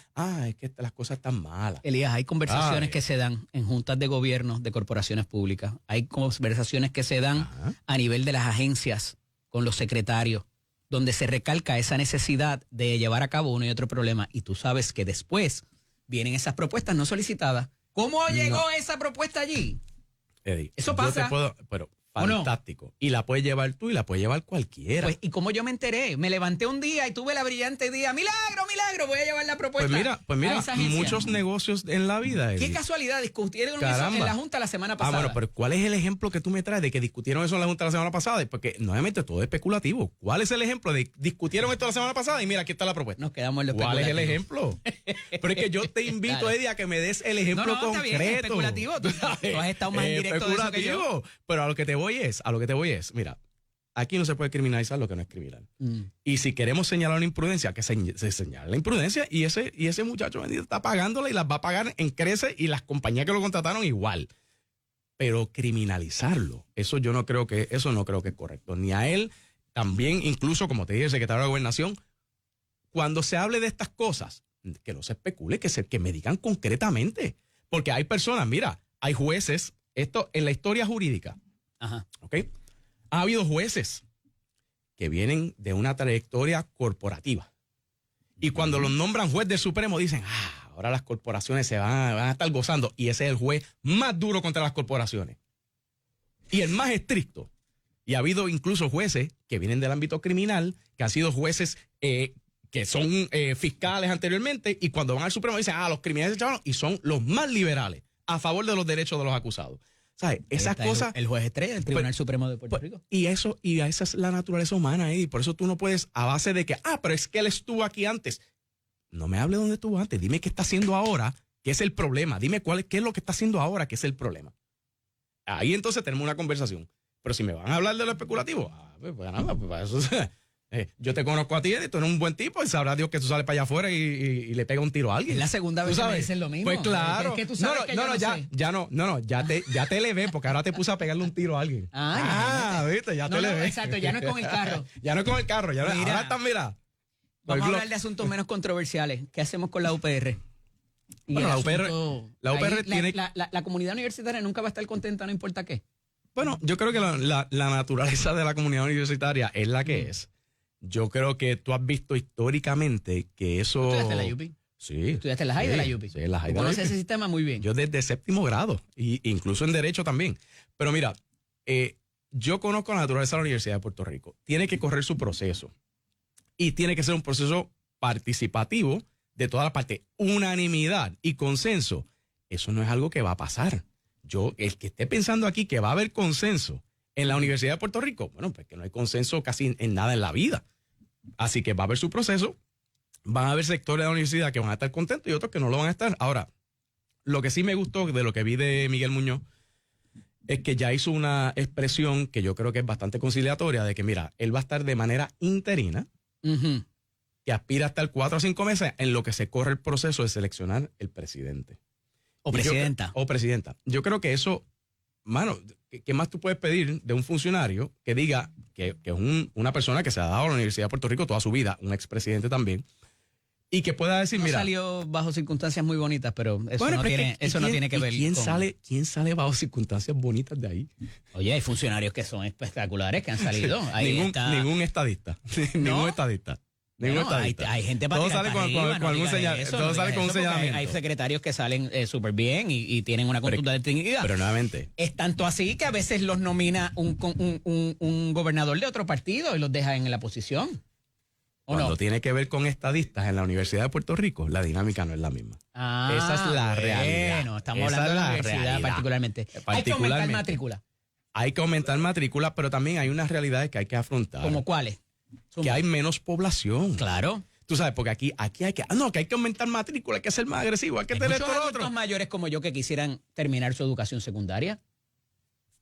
es que las cosas están malas. Elías, hay conversaciones que se dan en juntas de gobierno de corporaciones públicas. Hay conversaciones que se dan a nivel de las agencias con los secretarios, donde se recalca esa necesidad de llevar a cabo uno y otro problema. Y tú sabes que después vienen esas propuestas no solicitadas. ¿Cómo llegó esa propuesta allí? Eddie, eso pasa. Pero fantástico. Y la puedes llevar tú y la puedes llevar cualquiera. Pues, ¿y cómo yo me enteré? Me levanté un día y tuve la brillante idea. ¡Milagro, milagro! Voy a llevar la propuesta. Pues mira, muchos negocios en la vida. Qué casualidad, discutieron eso en la Junta la semana pasada. Bueno, pero ¿cuál es el ejemplo que tú me traes de que discutieron eso en la Junta la semana pasada? Porque nuevamente todo es especulativo. ¿Cuál es el ejemplo de discutieron esto la semana pasada y mira, aquí está la propuesta? Nos quedamos en lo ¿Cuál es especulativo. el ejemplo? Pero es que yo te invito, Eddie, a que me des el ejemplo concreto. Está bien, es especulativo. Tú has estado más en directo de eso que yo. Pero a lo que te voy es, mira, aquí no se puede criminalizar lo que no es criminal. Y si queremos señalar una imprudencia, que se señale la imprudencia y ese muchacho bendito está pagándola y las va a pagar en creces y las compañías que lo contrataron igual. Pero criminalizarlo, eso no creo que es correcto. Ni a él, también incluso, como te dije, el secretario de Gobernación, cuando se hable de estas cosas, que no se especule, que me digan concretamente. Porque hay personas, mira, hay jueces, esto en la historia jurídica, ¿ok? Ha habido jueces que vienen de una trayectoria corporativa. Y cuando los nombran juez del Supremo, dicen, ahora las corporaciones se van a estar gozando. Y ese es el juez más duro contra las corporaciones. Y el más estricto. Y ha habido incluso jueces que vienen del ámbito criminal, que han sido jueces que son fiscales anteriormente, y cuando van al Supremo dicen, los criminales se echaron, y son los más liberales, a favor de los derechos de los acusados. ¿Sabes? Esas cosas. El juez estrella del Tribunal Supremo de Puerto Rico. Y esa es la naturaleza humana, Eddie. Por eso tú no puedes, a base de que, pero es que él estuvo aquí antes. No me hable de dónde estuvo antes. Dime qué está haciendo ahora, qué es el problema. Dime qué es lo que está haciendo ahora, qué es el problema. Ahí entonces tenemos una conversación. Pero si me van a hablar de lo especulativo, pues nada, pues para eso. Yo te conozco a ti, Eddie, tú eres un buen tipo y sabrá Dios que tú sales para allá afuera y le pega un tiro a alguien. Es la segunda vez que me dicen lo mismo. Pues claro. Es que tú sabes ya te elevé porque ahora te puse a pegarle un tiro a alguien. Viste, ya te elevé. Exacto, ya no es con el carro. Ya no es con el carro, ahora estás, mira. Vamos a hablar de asuntos menos controversiales. ¿Qué hacemos con la UPR? Bueno, la UPR tiene... La comunidad universitaria nunca va a estar contenta, no importa qué. Bueno, yo creo que la naturaleza de la comunidad universitaria es la que es. Yo creo que tú has visto históricamente que eso... ¿Tú estudiaste en la UP? Sí. ¿Estudiaste en la JAI de la UP? Sí, en la JAI de la UP. ¿Conoces ese sistema muy bien? Yo desde séptimo grado, incluso en Derecho también. Pero mira, yo conozco la naturaleza de la Universidad de Puerto Rico. Tiene que correr su proceso. Y tiene que ser un proceso participativo de toda la parte. Unanimidad y consenso. Eso no es algo que va a pasar. El que esté pensando aquí que va a haber consenso en la Universidad de Puerto Rico, bueno, pues que no hay consenso casi en nada en la vida. Así que va a haber su proceso, van a haber sectores de la universidad que van a estar contentos y otros que no lo van a estar. Ahora, lo que sí me gustó de lo que vi de Miguel Muñoz es que ya hizo una expresión que yo creo que es bastante conciliatoria de que, mira, él va a estar de manera interina, que aspira a estar 4 a 5 meses en lo que se corre el proceso de seleccionar el presidente. O presidenta. O presidenta. Yo creo que eso, mano, ¿qué más tú puedes pedir de un funcionario que diga que es una persona que se ha dado a la Universidad de Puerto Rico toda su vida, un expresidente también, y que pueda decir, mira... salió bajo circunstancias muy bonitas, pero eso no tiene que ver con... ¿Quién sale bajo circunstancias bonitas de ahí? Oye, hay funcionarios que son espectaculares que han salido. Ningún estadista. Ningún estadista. Hay gente para todo sale con algún señalamiento. Hay secretarios que salen súper bien y tienen una conducta de dignidad. Pero nuevamente. Es tanto así que a veces los nomina un gobernador de otro partido y los deja en la posición. Cuando tiene que ver con estadistas en la Universidad de Puerto Rico, la dinámica no es la misma. Esa es la realidad. Bueno, estamos hablando de la universidad particularmente. Hay que aumentar matrícula. Hay que aumentar matrícula, pero también hay unas realidades que hay que afrontar. ¿Cómo cuáles? Que hay menos población. Claro. Tú sabes, porque aquí hay que aumentar matrícula, hay que ser más agresivo, hay que tener todo lo otro. Muchos mayores como yo que quisieran terminar su educación secundaria.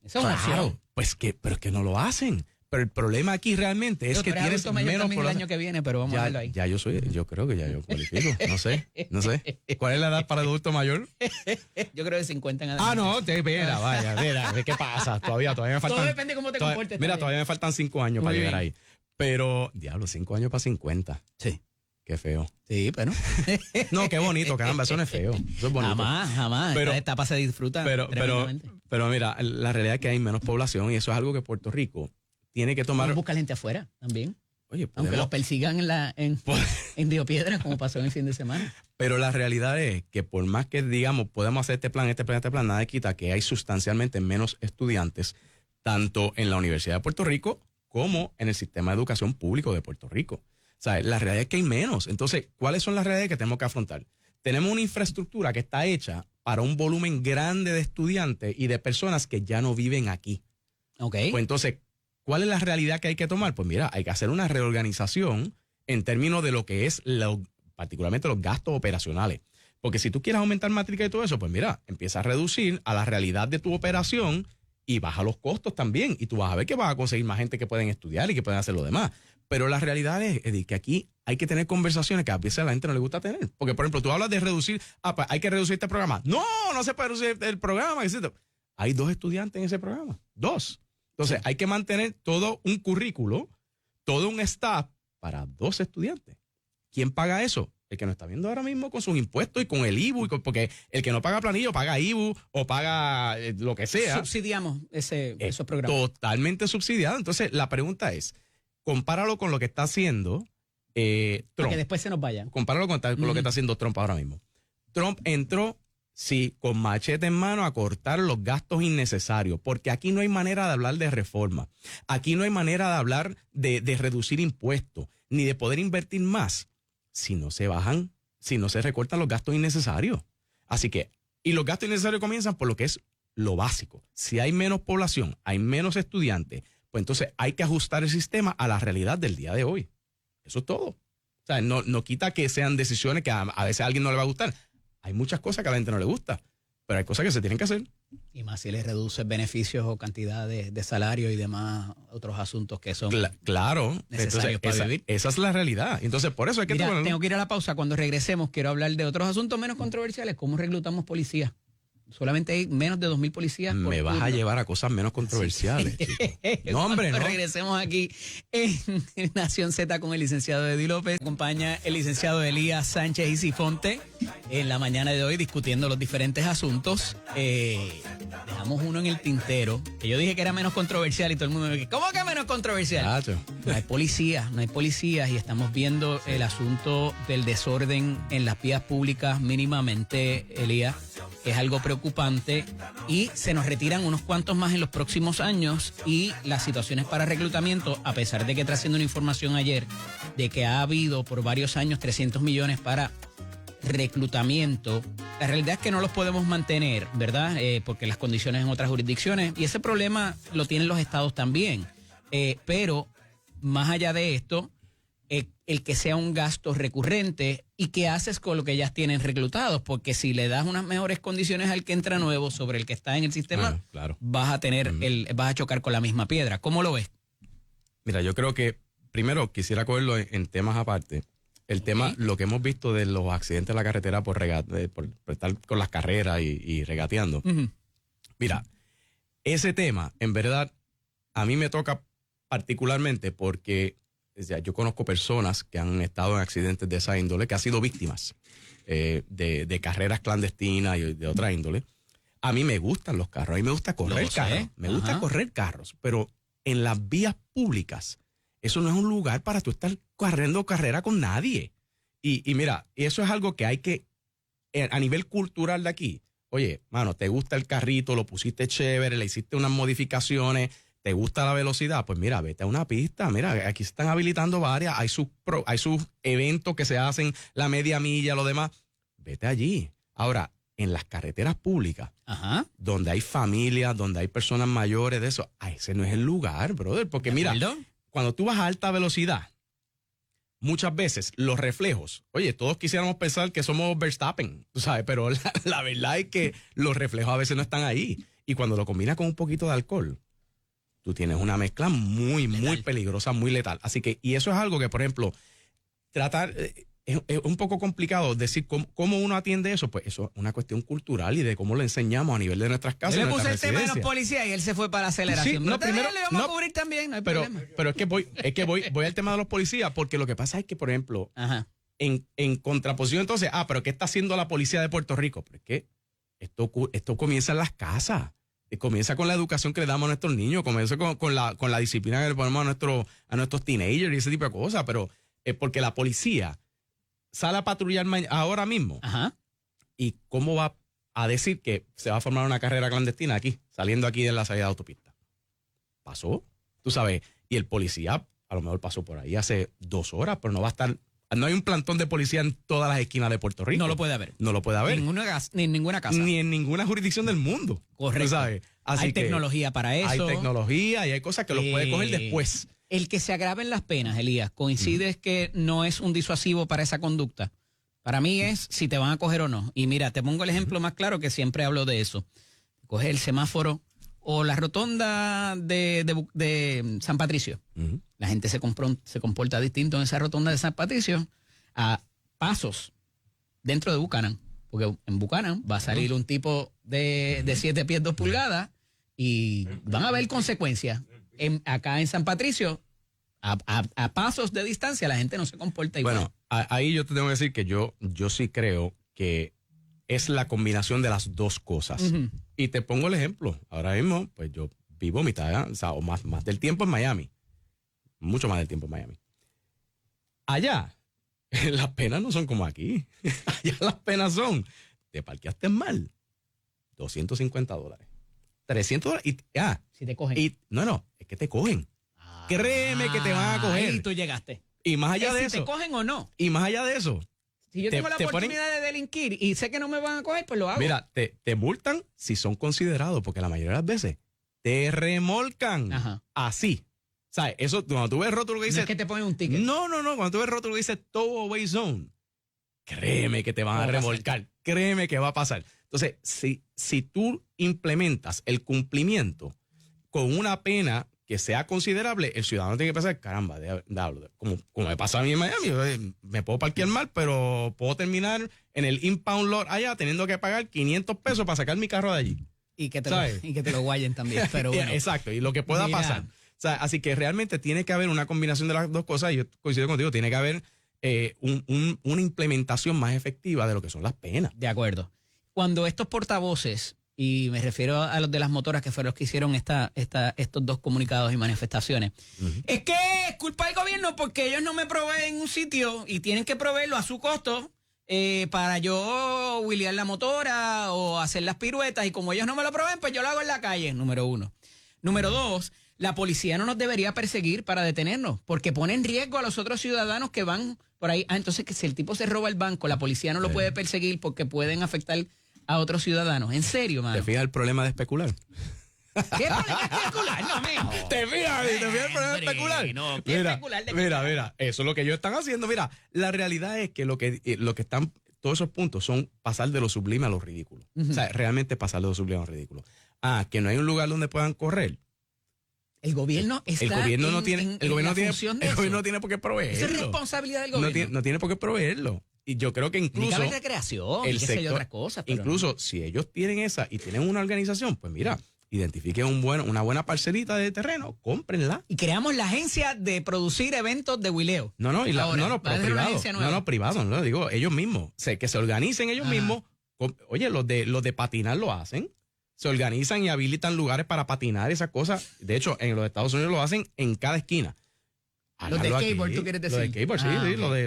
Esa es una opción. Pero es que no lo hacen. Pero el problema aquí realmente es que tienes menos por el año que viene, pero vamos a verlo ahí. Yo creo que ya yo cualifico. No sé. ¿Cuál es la edad para adulto mayor? Yo creo de 50 en adelante. No, mira, ¿qué pasa? Todavía me faltan. Todo depende de cómo te comportes. Mira, todavía me faltan 5 años para llegar ahí. Pero, diablo, 5 años para 50. Sí. Qué feo. Sí, pero. No, qué bonito, caramba, eso no es feo. Eso es bonito. Jamás. Pero, esta etapa se disfruta. Pero mira, la realidad es que hay menos población y eso es algo que Puerto Rico tiene que tomar. Vamos a buscar gente afuera también. Oye, aunque los persigan en Río Piedra, como pasó en el fin de semana. Pero la realidad es que por más que digamos, podemos hacer este plan, nada quita que hay sustancialmente menos estudiantes tanto en la Universidad de Puerto Rico como en el sistema de educación público de Puerto Rico. O sea, la realidad es que hay menos. Entonces, ¿cuáles son las realidades que tenemos que afrontar? Tenemos una infraestructura que está hecha para un volumen grande de estudiantes y de personas que ya no viven aquí. Okay. Pues entonces, ¿cuál es la realidad que hay que tomar? Pues mira, hay que hacer una reorganización en términos de lo que es, particularmente los gastos operacionales. Porque si tú quieres aumentar matrícula y todo eso, pues mira, empieza a reducir a la realidad de tu operación y baja los costos también. Y tú vas a ver que vas a conseguir más gente que pueden estudiar y que pueden hacer lo demás. Pero la realidad es, Eddie, que aquí hay que tener conversaciones que a veces a la gente no le gusta tener. Porque, por ejemplo, tú hablas de reducir, pues hay que reducir este programa. No se puede reducir el programa. Etc. Hay 2 estudiantes en ese programa. 2. Entonces, hay que mantener todo un currículo, todo un staff para 2 estudiantes. ¿Quién paga eso? El que nos está viendo ahora mismo con sus impuestos y con el IBU, porque el que no paga planillo paga IBU o paga lo que sea. Subsidiamos esos programas. Totalmente subsidiado. Entonces, la pregunta es, compáralo con lo que está haciendo Trump. Para que después se nos vayan. Compáralo con lo que está haciendo Trump ahora mismo. Trump entró, sí, con machete en mano a cortar los gastos innecesarios, porque aquí no hay manera de hablar de reforma. Aquí no hay manera de hablar de reducir impuestos, ni de poder invertir más si no se bajan, si no se recortan los gastos innecesarios. Así que, y los gastos innecesarios comienzan por lo que es lo básico. Si hay menos población, hay menos estudiantes, pues entonces hay que ajustar el sistema a la realidad del día de hoy. Eso es todo. O sea, no quita que sean decisiones que a veces a alguien no le va a gustar. Hay muchas cosas que a la gente no le gusta, pero hay cosas que se tienen que hacer. Y más si le reduces beneficios o cantidad de salario y demás otros asuntos que son claro, necesarios para vivir. Esa es la realidad. Entonces, por eso hay que... Mira, tengo que ir a la pausa. Cuando regresemos, quiero hablar de otros asuntos menos controversiales. ¿Cómo reclutamos policías? Solamente hay menos de 2,000 policías. Me vas a llevar a cosas menos controversiales. No, hombre, no. Regresemos aquí en Nación Z con el licenciado Eddie López. Acompaña el licenciado Elías Sánchez y Sifonte en la mañana de hoy discutiendo los diferentes asuntos. Dejamos uno en el tintero, que yo dije que era menos controversial y todo el mundo me dice, ¿cómo que menos controversial? No hay policías y estamos viendo el asunto del desorden en las vías públicas mínimamente, Elías. Es algo preocupante y se nos retiran unos cuantos más en los próximos años y las situaciones para reclutamiento, a pesar de que trascendió una información ayer de que ha habido por varios años 300 millones para reclutamiento, la realidad es que no los podemos mantener, ¿verdad? Porque las condiciones en otras jurisdicciones y ese problema lo tienen los estados también. Pero más allá de esto, el que sea un gasto recurrente y qué haces con lo que ya tienen reclutados, porque si le das unas mejores condiciones al que entra nuevo sobre el que está en el sistema, claro. vas a chocar con la misma piedra. ¿Cómo lo ves? Mira, yo creo que primero quisiera cogerlo en temas aparte. El tema, lo que hemos visto de los accidentes en la carretera por estar con las carreras y regateando. Uh-huh. Mira, ese tema, en verdad, a mí me toca particularmente porque yo conozco personas que han estado en accidentes de esa índole, que han sido víctimas de carreras clandestinas y de otra índole. A mí me gustan los carros, a mí me gusta correr carros. Me gusta correr carros, pero en las vías públicas, eso no es un lugar para tú estar corriendo carrera con nadie. Y mira, eso es algo que hay que, a nivel cultural de aquí, oye, mano, te gusta el carrito, lo pusiste chévere, le hiciste unas modificaciones, te gusta la velocidad, pues mira, vete a una pista. Mira, aquí se están habilitando varias, hay sus eventos que se hacen, la media milla, lo demás. Vete allí. Ahora, en las carreteras públicas, donde hay familias, donde hay personas mayores, de eso, ese no es el lugar, brother. Porque mira, cuando tú vas a alta velocidad, muchas veces los reflejos, oye, todos quisiéramos pensar que somos Verstappen, tú sabes, pero la verdad es que los reflejos a veces no están ahí. Y cuando lo combinas con un poquito de alcohol, tú tienes una mezcla muy peligrosa, muy letal. Así que, y eso es algo que, por ejemplo, tratar, es un poco complicado decir cómo uno atiende eso. Pues eso es una cuestión cultural y de cómo lo enseñamos a nivel de nuestras casas. Yo le puse el tema de los policías y él se fue para la aceleración. Sí, primero le vamos a cubrir también, no hay problema. Pero es que voy al tema de los policías, porque lo que pasa es que, por ejemplo, en contraposición entonces, pero ¿qué está haciendo la policía de Puerto Rico? Porque esto comienza en las casas. Comienza con la educación que le damos a nuestros niños, comienza con la disciplina que le ponemos a nuestros teenagers y ese tipo de cosas, pero porque la policía sale a patrullar ahora mismo. ¿Y cómo va a decir que se va a formar una carrera clandestina aquí, saliendo aquí de la salida de autopista? pasó, tú sabes, y el policía a lo mejor pasó por ahí hace 2 horas, pero no va a estar, no hay un plantón de policía en todas las esquinas de Puerto Rico. No lo puede haber. No lo puede haber. Ni en ninguna casa. Ni en ninguna jurisdicción del mundo. Correcto. ¿Tú sabes? Así hay tecnología para eso. Hay tecnología y hay cosas que los puede coger después. El que se agraven las penas, Elías, ¿coincides que no es un disuasivo para esa conducta? Para mí es si te van a coger o no. Y mira, te pongo el ejemplo más claro que siempre hablo de eso. Coge el semáforo o la rotonda de San Patricio. La gente se comporta distinto en esa rotonda de San Patricio a pasos dentro de Buchanan. Porque en Buchanan va a salir un tipo de 7 pies 2 pulgadas y van a haber consecuencias. Acá en San Patricio, a pasos de distancia, la gente no se comporta igual. Bueno, ahí yo te tengo que decir que yo sí creo que es la combinación de las dos cosas. Y te pongo el ejemplo. Ahora mismo, pues yo vivo mitad, o sea, o más del tiempo en Miami. Mucho más del tiempo en Miami. Allá, las penas no son como aquí. Allá las penas son, te parqueaste mal, $250. $300 y si te cogen. Y no, es que te cogen. Créeme que te van a coger. Ahí tú llegaste. Y más allá de si eso. te cogen o no. Y más allá de eso. Si yo tengo la oportunidad de delinquir y sé que no me van a coger, pues lo hago. Mira, te multan si son considerados, porque la mayoría de las veces te remolcan. Así. ¿Sabes? Eso, cuando tú ves el rótulo que dice. No es que te ponen un ticket. No. Cuando tú ves el rótulo que dice Tow-Away Zone, créeme que te van a remolcar. Créeme que va a pasar. Entonces, si tú implementas el cumplimiento con una pena que sea considerable, el ciudadano tiene que pensar, caramba, como me pasa a mí en Miami, me puedo parquear mal, pero puedo terminar en el impound lot allá teniendo que pagar $500 para sacar mi carro de allí. Y que te lo guayen también. Pero bueno. Exacto, y lo que pueda pasar. O sea, así que realmente tiene que haber una combinación de las dos cosas, y yo coincido contigo, tiene que haber una implementación más efectiva de lo que son las penas. De acuerdo. Cuando estos portavoces, y me refiero a los de las motoras que fueron los que hicieron estos 2 comunicados y manifestaciones, es que es culpa del gobierno porque ellos no me proveen un sitio y tienen que proveerlo a su costo para yo wheelear la motora o hacer las piruetas, y como ellos no me lo proveen, pues yo lo hago en la calle, número 1. Número 2, la policía no nos debería perseguir para detenernos, porque pone en riesgo a los otros ciudadanos que van por ahí. Entonces, que si el tipo se roba el banco, la policía no lo puede perseguir porque pueden afectar a otros ciudadanos. En serio, mano. ¿Te fijas el problema de especular? ¿Qué problema especular? No, mijo. ¿Te fijas el problema de especular? No, ¿qué especular de mira, eso es lo que ellos están haciendo. Mira, la realidad es que lo que están, todos esos puntos son pasar de lo sublime a lo ridículo. O sea, realmente pasar de lo sublime a lo ridículo. Que no hay un lugar donde puedan correr. El gobierno está el gobierno no tiene por qué proveerlo. Esa es responsabilidad del gobierno. No tiene por qué proveerlo. Y yo creo que incluso de recreación, el qué sé yo, otras cosas, pero incluso si ellos tienen esa y tienen una organización, pues mira, identifiquen una buena parcelita de terreno, cómprenla. Y creamos la agencia de producir eventos de huileo. Privado, no digo ellos mismos, que se organicen ellos mismos. Oye, los de patinar lo hacen. Se organizan y habilitan lugares para patinar, esas cosas. De hecho, en los Estados Unidos lo hacen en cada esquina. Los de skateboard, ¿tú quieres decir? Los de skateboard, sí,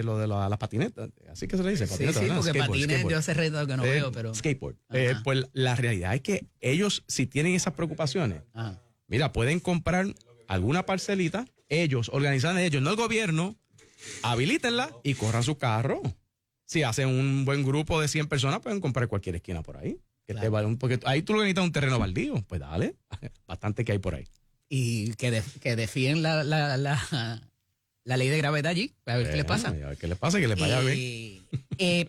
lo de las patinetas. Así que se le dice, patinetas. Sí, porque patines yo hace rato que no veo, pero... Skateboard. Pues la realidad es que ellos, si tienen esas preocupaciones, mira, pueden comprar alguna parcelita, ellos, organizan ellos, no el gobierno, habilítenla y corran su carro. Si hacen un buen grupo de 100 personas, pueden comprar cualquier esquina por ahí. Porque ahí tú lo necesitas un terreno baldío. Pues dale, bastante que hay por ahí. Y que defienden la ley de gravedad allí, a ver qué les pasa. A ver qué les pasa, que les vaya bien.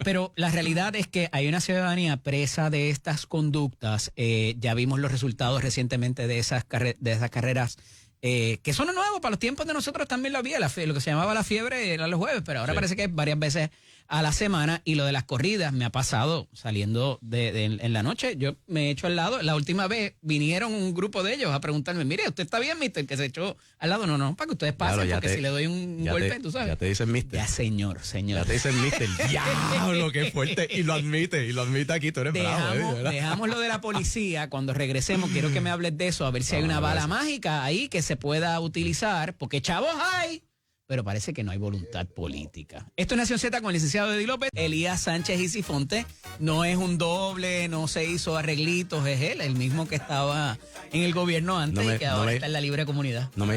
Pero la realidad es que hay una ciudadanía presa de estas conductas. Ya vimos los resultados recientemente de esas carreras que son nuevos. Para los tiempos de nosotros también lo había, lo que se llamaba la fiebre era los jueves, pero ahora parece que es varias veces a la semana. Y lo de las corridas me ha pasado saliendo en la noche. Yo me he hecho al lado. La última vez vinieron un grupo de ellos a preguntarme, mire, ¿usted está bien, mister? Que se echó al lado. No, para que ustedes pasen, porque si le doy un golpe, tú sabes. Ya te dicen mister. Ya, señor. Ya te dicen mister. Diablo, qué fuerte. Y lo admite aquí, tú eres bravo. Dejamos lo de la policía. Cuando regresemos, quiero que me hables de eso, a ver si hay una bala mágica ahí que se pueda utilizar, porque chavos hay, pero parece que no hay voluntad política. Esto es Nación Z con el licenciado Eddie López. Elías Sánchez y Sifonte no es un doble, no se hizo arreglitos, es él, el mismo que estaba en el gobierno antes y que ahora está en la libre comunidad. No me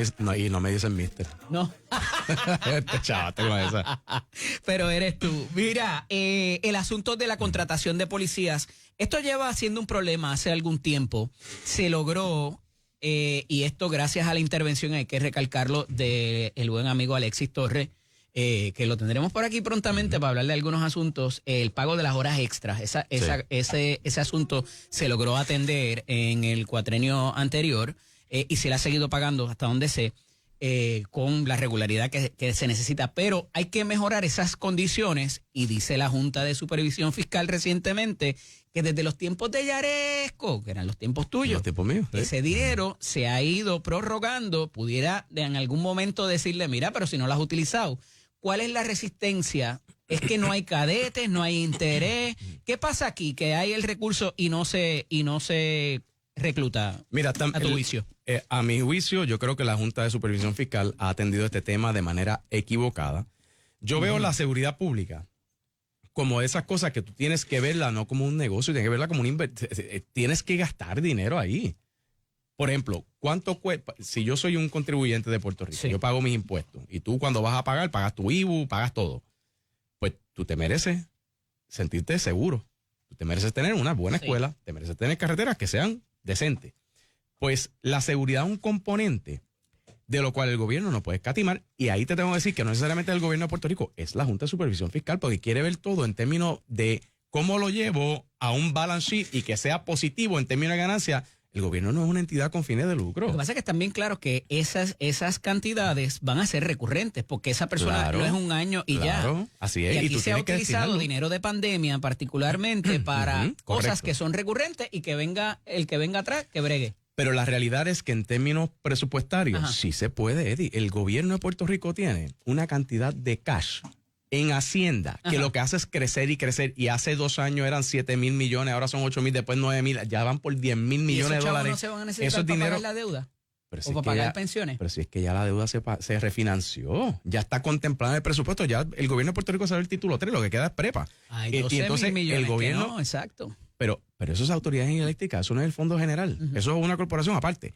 dicen mister. No. Chávate con esa. Pero eres tú. Mira, el asunto de la contratación de policías, esto lleva siendo un problema hace algún tiempo. Se logró... y esto gracias a la intervención, hay que recalcarlo, del buen amigo Alexis Torres, que lo tendremos por aquí prontamente para hablar de algunos asuntos. El pago de las horas extras, ese asunto se logró atender en el cuatrenio anterior y se le ha seguido pagando hasta donde sé, con la regularidad que se necesita. Pero hay que mejorar esas condiciones y dice la Junta de Supervisión Fiscal recientemente que desde los tiempos de Yaresco, que eran los tiempos tuyos, los tiempos míos, ese dinero se ha ido prorrogando. Pudiera en algún momento decirle, mira, pero si no lo has utilizado, ¿cuál es la resistencia? Es que no hay cadetes, no hay interés. ¿Qué pasa aquí? Que hay el recurso y no se recluta. Mira, a tu juicio. A mi juicio, yo creo que la Junta de Supervisión Fiscal ha atendido este tema de manera equivocada. Yo veo la seguridad pública como esas cosas que tú tienes que verla no como un negocio, tienes que verla como tienes que gastar dinero ahí. Por ejemplo, ¿cuánto cuesta? Si yo soy un contribuyente de Puerto Rico, yo pago mis impuestos y tú cuando vas a pagar, pagas tu IBU, pagas todo. Pues tú te mereces sentirte seguro. Tú te mereces tener una buena escuela, te mereces tener carreteras que sean decentes. Pues la seguridad es un componente de lo cual el gobierno no puede escatimar, y ahí te tengo que decir que no necesariamente es el gobierno de Puerto Rico, es la Junta de Supervisión Fiscal, porque quiere ver todo en términos de cómo lo llevo a un balance sheet y que sea positivo en términos de ganancia. El gobierno no es una entidad con fines de lucro. Lo que pasa es que están bien claros que esas cantidades van a ser recurrentes, porque esa persona no es un año y ya. Así es. Y aquí se ha utilizado dinero de pandemia particularmente para cosas que son recurrentes, y que venga el que venga atrás, que bregue. Pero la realidad es que en términos presupuestarios sí se puede, Eddie. El gobierno de Puerto Rico tiene una cantidad de cash en Hacienda que lo que hace es crecer y crecer. Y hace 2 años eran 7,000 millones, ahora son 8,000, después 9,000, ya van por 10,000 millones de dólares. ¿No se van a necesitar para pagar la deuda? ¿O para pagar pensiones? Pero si es que ya la deuda se refinanció, ya está contemplada en el presupuesto, ya el gobierno de Puerto Rico sabe el título 3, lo que queda es prepa. Ay, 12,000 millones, el gobierno, no, exacto. Pero eso es autoridad eléctrica, eso no es el Fondo General, eso es una corporación aparte.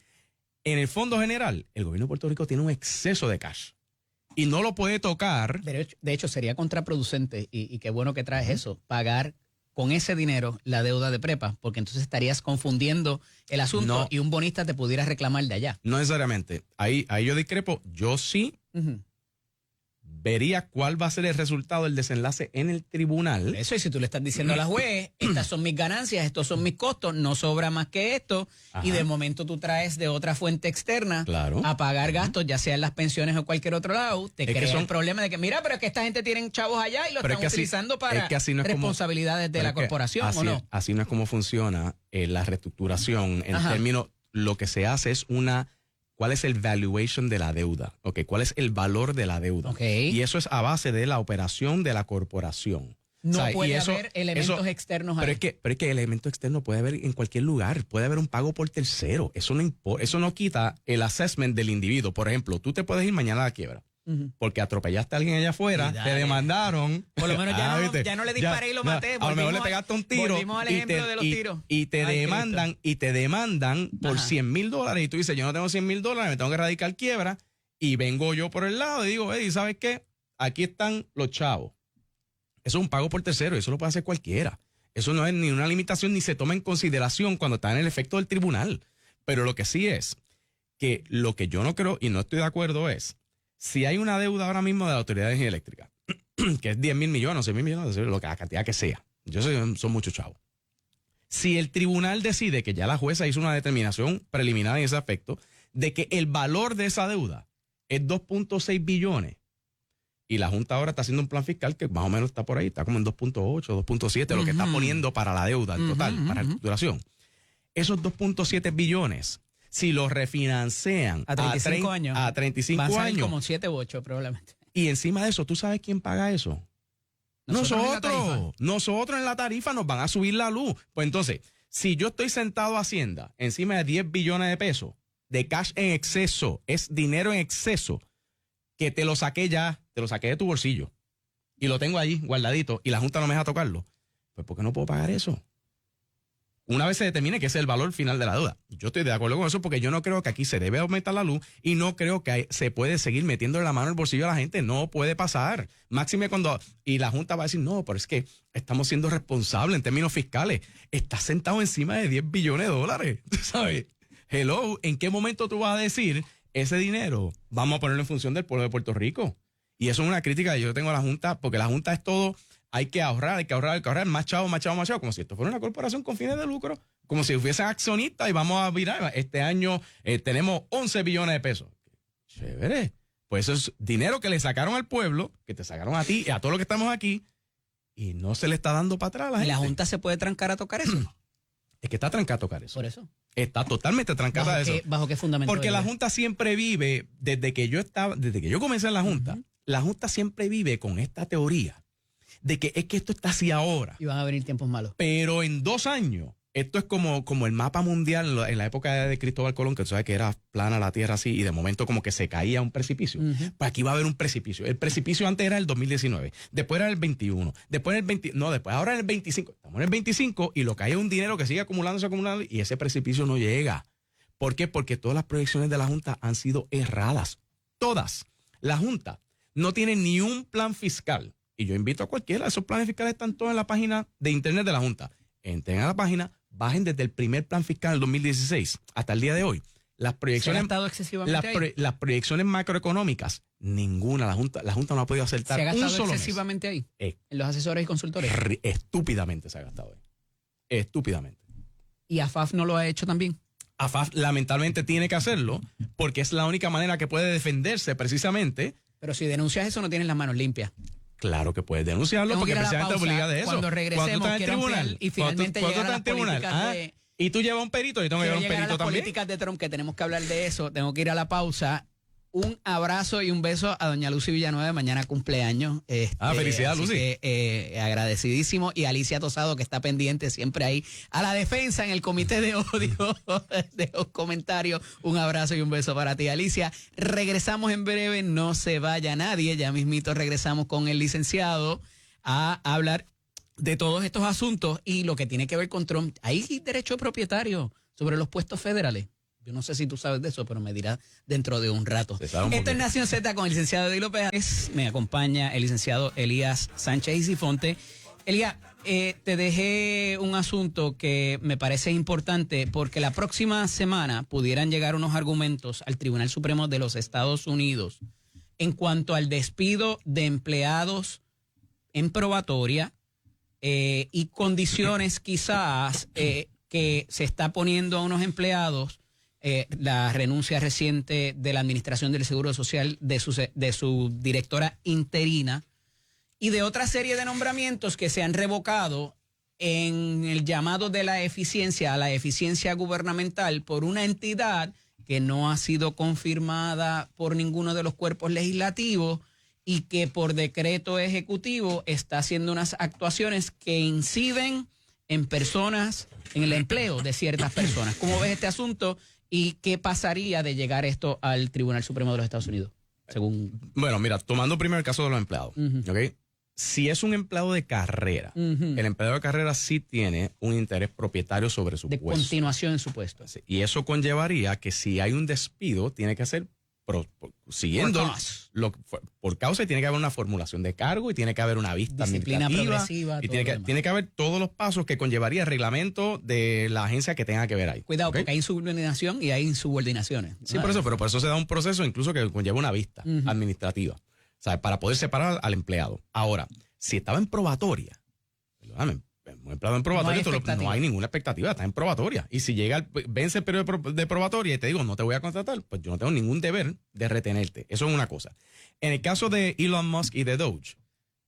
En el Fondo General, el gobierno de Puerto Rico tiene un exceso de cash y no lo puede tocar. De hecho, sería contraproducente, y qué bueno que traes eso, pagar con ese dinero la deuda de prepa, porque entonces estarías confundiendo el asunto y un bonista te pudiera reclamar de allá. No necesariamente. Ahí yo discrepo. Yo sí vería cuál va a ser el resultado del desenlace en el tribunal. Eso, y si tú le estás diciendo a la juez, estas son mis ganancias, estos son mis costos, no sobra más que esto, y de momento tú traes de otra fuente externa a pagar gastos, ya sean las pensiones o cualquier otro lado, te crea el problema de que, mira, pero es que esta gente tiene chavos allá y lo están utilizando para responsabilidades de la corporación, ¿o no? Así no es como funciona la reestructuración. En términos, lo que se hace es ¿cuál es el valuation de la deuda? ¿Cuál es el valor de la deuda? Y eso es a base de la operación de la corporación. No puede haber elementos externos ahí. Pero es que el elemento externo puede haber en cualquier lugar. Puede haber un pago por tercero. Eso no quita el assessment del individuo. Por ejemplo, tú te puedes ir mañana a la quiebra. Porque atropellaste a alguien allá afuera, te demandaron. Por lo menos ya no le disparé y lo maté. A lo mejor le pegaste un tiro. Volvimos al ejemplo de los tiros. Y te demandan por $100,000. Y tú dices, yo no tengo $100,000, me tengo que radicar quiebra. Y vengo yo por el lado y digo, Eddie, ¿sabes qué? Aquí están los chavos. Eso es un pago por tercero, y eso lo puede hacer cualquiera. Eso no es ni una limitación, ni se toma en consideración cuando está en el efecto del tribunal. Pero lo que sí es que lo que yo no creo y no estoy de acuerdo es, si hay una deuda ahora mismo de la Autoridad de Energía Eléctrica, que es 10,000 millones, 6,000 millones, la cantidad que sea, yo sé que son muchos chavos. Si el tribunal decide que ya la jueza hizo una determinación preliminar en ese aspecto, de que el valor de esa deuda es 2.6 billones, y la Junta ahora está haciendo un plan fiscal que más o menos está por ahí, está como en 2.8, 2.7, lo que está poniendo para la deuda en total, para la reestructuración. Esos 2.7 billones, si los refinancian a 35 años, a 35 van a años, como 7 u 8 probablemente. Y encima de eso, ¿tú sabes quién paga eso? Nosotros en la tarifa nos van a subir la luz. Pues entonces, si yo estoy sentado a Hacienda encima de 10 billones de pesos de cash en exceso, es dinero en exceso, que te lo saqué de tu bolsillo y lo tengo ahí guardadito y la Junta no me deja tocarlo, pues ¿por qué no puedo pagar eso? Una vez se determine que ese es el valor final de la deuda. Yo estoy de acuerdo con eso porque yo no creo que aquí se debe aumentar la luz y no creo que se puede seguir metiendo la mano en el bolsillo a la gente. No puede pasar. Máxime cuando... Y la Junta va a decir, no, pero es que estamos siendo responsables en términos fiscales. Estás sentado encima de $10 billones, ¿sabes? Hello, ¿en qué momento tú vas a decir ese dinero vamos a ponerlo en función del pueblo de Puerto Rico? Y eso es una crítica que yo tengo a la Junta, porque la Junta es todo... Hay que ahorrar, más chavo, como si esto fuera una corporación con fines de lucro, como si hubiesen accionistas y vamos a mirar, este año tenemos 11 billones de pesos. Chévere. Pues eso es dinero que le sacaron al pueblo, que te sacaron a ti y a todos los que estamos aquí, y no se le está dando para atrás a la gente. ¿La Junta se puede trancar a tocar eso? Es que está trancada a tocar eso. Por eso. Está totalmente trancada a eso. ¿Bajo qué fundamento? Porque la Junta siempre vive, desde que yo comencé en la Junta, la Junta siempre vive con esta teoría de que es que esto está así ahora. Y van a venir tiempos malos. Pero en 2 años, esto es como el mapa mundial en la época de Cristóbal Colón, que tú sabes que era plana la tierra así, y de momento como que se caía un precipicio. Pues aquí va a haber un precipicio. El precipicio antes era el 2019, después era el 21, después ahora en el 25. Estamos en el 25 y lo que hay es un dinero que sigue acumulando, y ese precipicio no llega. ¿Por qué? Porque todas las proyecciones de la Junta han sido erradas. Todas. La Junta no tiene ni un plan fiscal. Y yo invito a cualquiera, esos planes fiscales están todos en la página de internet de la Junta. Entren a la página, bajen desde el primer plan fiscal del 2016 hasta el día de hoy. Las proyecciones, las proyecciones macroeconómicas, ninguna. La Junta no ha podido acertar. ¿Se ha gastado un solo excesivamente mes. ahí? ¿En los asesores y consultores? Estúpidamente se ha gastado ahí. Estúpidamente. ¿Y AFAF no lo ha hecho también? AFAF lamentablemente tiene que hacerlo porque es la única manera que puede defenderse precisamente. Pero si denuncias eso no tienes las manos limpias. Claro que puedes denunciarlo porque precisamente obliga de eso. Cuando regresemos, quiero tribunal y finalmente llegar a las políticas de... Y tú llevas un perito, yo tengo que llevar un perito también. Políticas de Trump, que tenemos que hablar de eso. Tengo que ir a la pausa. Un abrazo y un beso a doña Lucy Villanueva, mañana cumpleaños. Felicidades, Lucy. Que, agradecidísimo. Y Alicia Tosado, que está pendiente siempre ahí a la defensa en el comité de odio de los comentarios. Un abrazo y un beso para ti, Alicia. Regresamos en breve, no se vaya nadie. Ya mismito regresamos con el licenciado a hablar de todos estos asuntos y lo que tiene que ver con Trump. Hay derecho de propietario sobre los puestos federales. Yo no sé si tú sabes de eso, pero me dirás dentro de un rato. Esto es Nación Z con el licenciado Eddie López. Me acompaña el licenciado Elías Sánchez Isifonte. Elías, te dejé un asunto que me parece importante porque la próxima semana pudieran llegar unos argumentos al Tribunal Supremo de los Estados Unidos en cuanto al despido de empleados en probatoria y condiciones quizás que se está poniendo a unos empleados. La renuncia reciente de la Administración del Seguro Social de su directora interina y de otra serie de nombramientos que se han revocado en el llamado de la eficiencia a la eficiencia gubernamental por una entidad que no ha sido confirmada por ninguno de los cuerpos legislativos y que por decreto ejecutivo está haciendo unas actuaciones que inciden en personas, en el empleo de ciertas personas. ¿Cómo ves este asunto? ¿Y qué pasaría de llegar esto al Tribunal Supremo de los Estados Unidos? Bueno, mira, tomando primero el caso de los empleados, ¿ok? Si es un empleado de carrera, el empleado de carrera sí tiene un interés propietario sobre su puesto. De continuación en su puesto. Sí, y eso conllevaría que si hay un despido, tiene que ser siguiendo por causa y tiene que haber una formulación de cargo y tiene que haber una vista disciplina administrativa y tiene que haber todos los pasos que conllevaría el reglamento de la agencia que tenga que ver ahí. Cuidado, porque hay insubordinación y hay insubordinaciones. Sí, por eso se da un proceso incluso que conlleva una vista administrativa, o sea, para poder separar al empleado. Ahora, si estaba en probatoria, perdóname, un empleado en probatoria, no hay ninguna expectativa, está en probatoria. Y si vence el periodo de probatoria y te digo, no te voy a contratar, pues yo no tengo ningún deber de retenerte. Eso es una cosa. En el caso de Elon Musk y de Doge,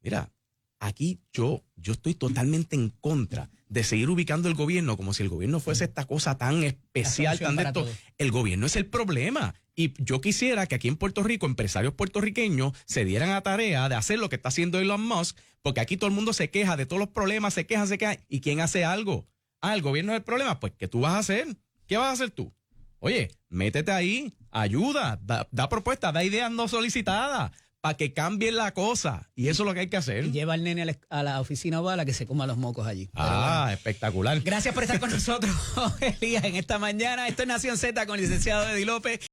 mira, aquí yo estoy totalmente en contra de seguir ubicando el gobierno como si el gobierno fuese esta cosa tan especial, tan de esto. El gobierno es el problema. Y yo quisiera que aquí en Puerto Rico, empresarios puertorriqueños se dieran a tarea de hacer lo que está haciendo Elon Musk, porque aquí todo el mundo se queja de todos los problemas, se queja. ¿Y quién hace algo? El gobierno es el problema. Pues, ¿qué tú vas a hacer? ¿Qué vas a hacer tú? Oye, métete ahí, ayuda, da propuestas, da ideas no solicitadas para que cambien la cosa. Y eso es lo que hay que hacer. Y lleva al nene a la oficina oval a que se coma los mocos allí. Bueno. Espectacular. Gracias por estar con nosotros, Elías, en esta mañana. Esto es Nación Z con el licenciado Eddie López.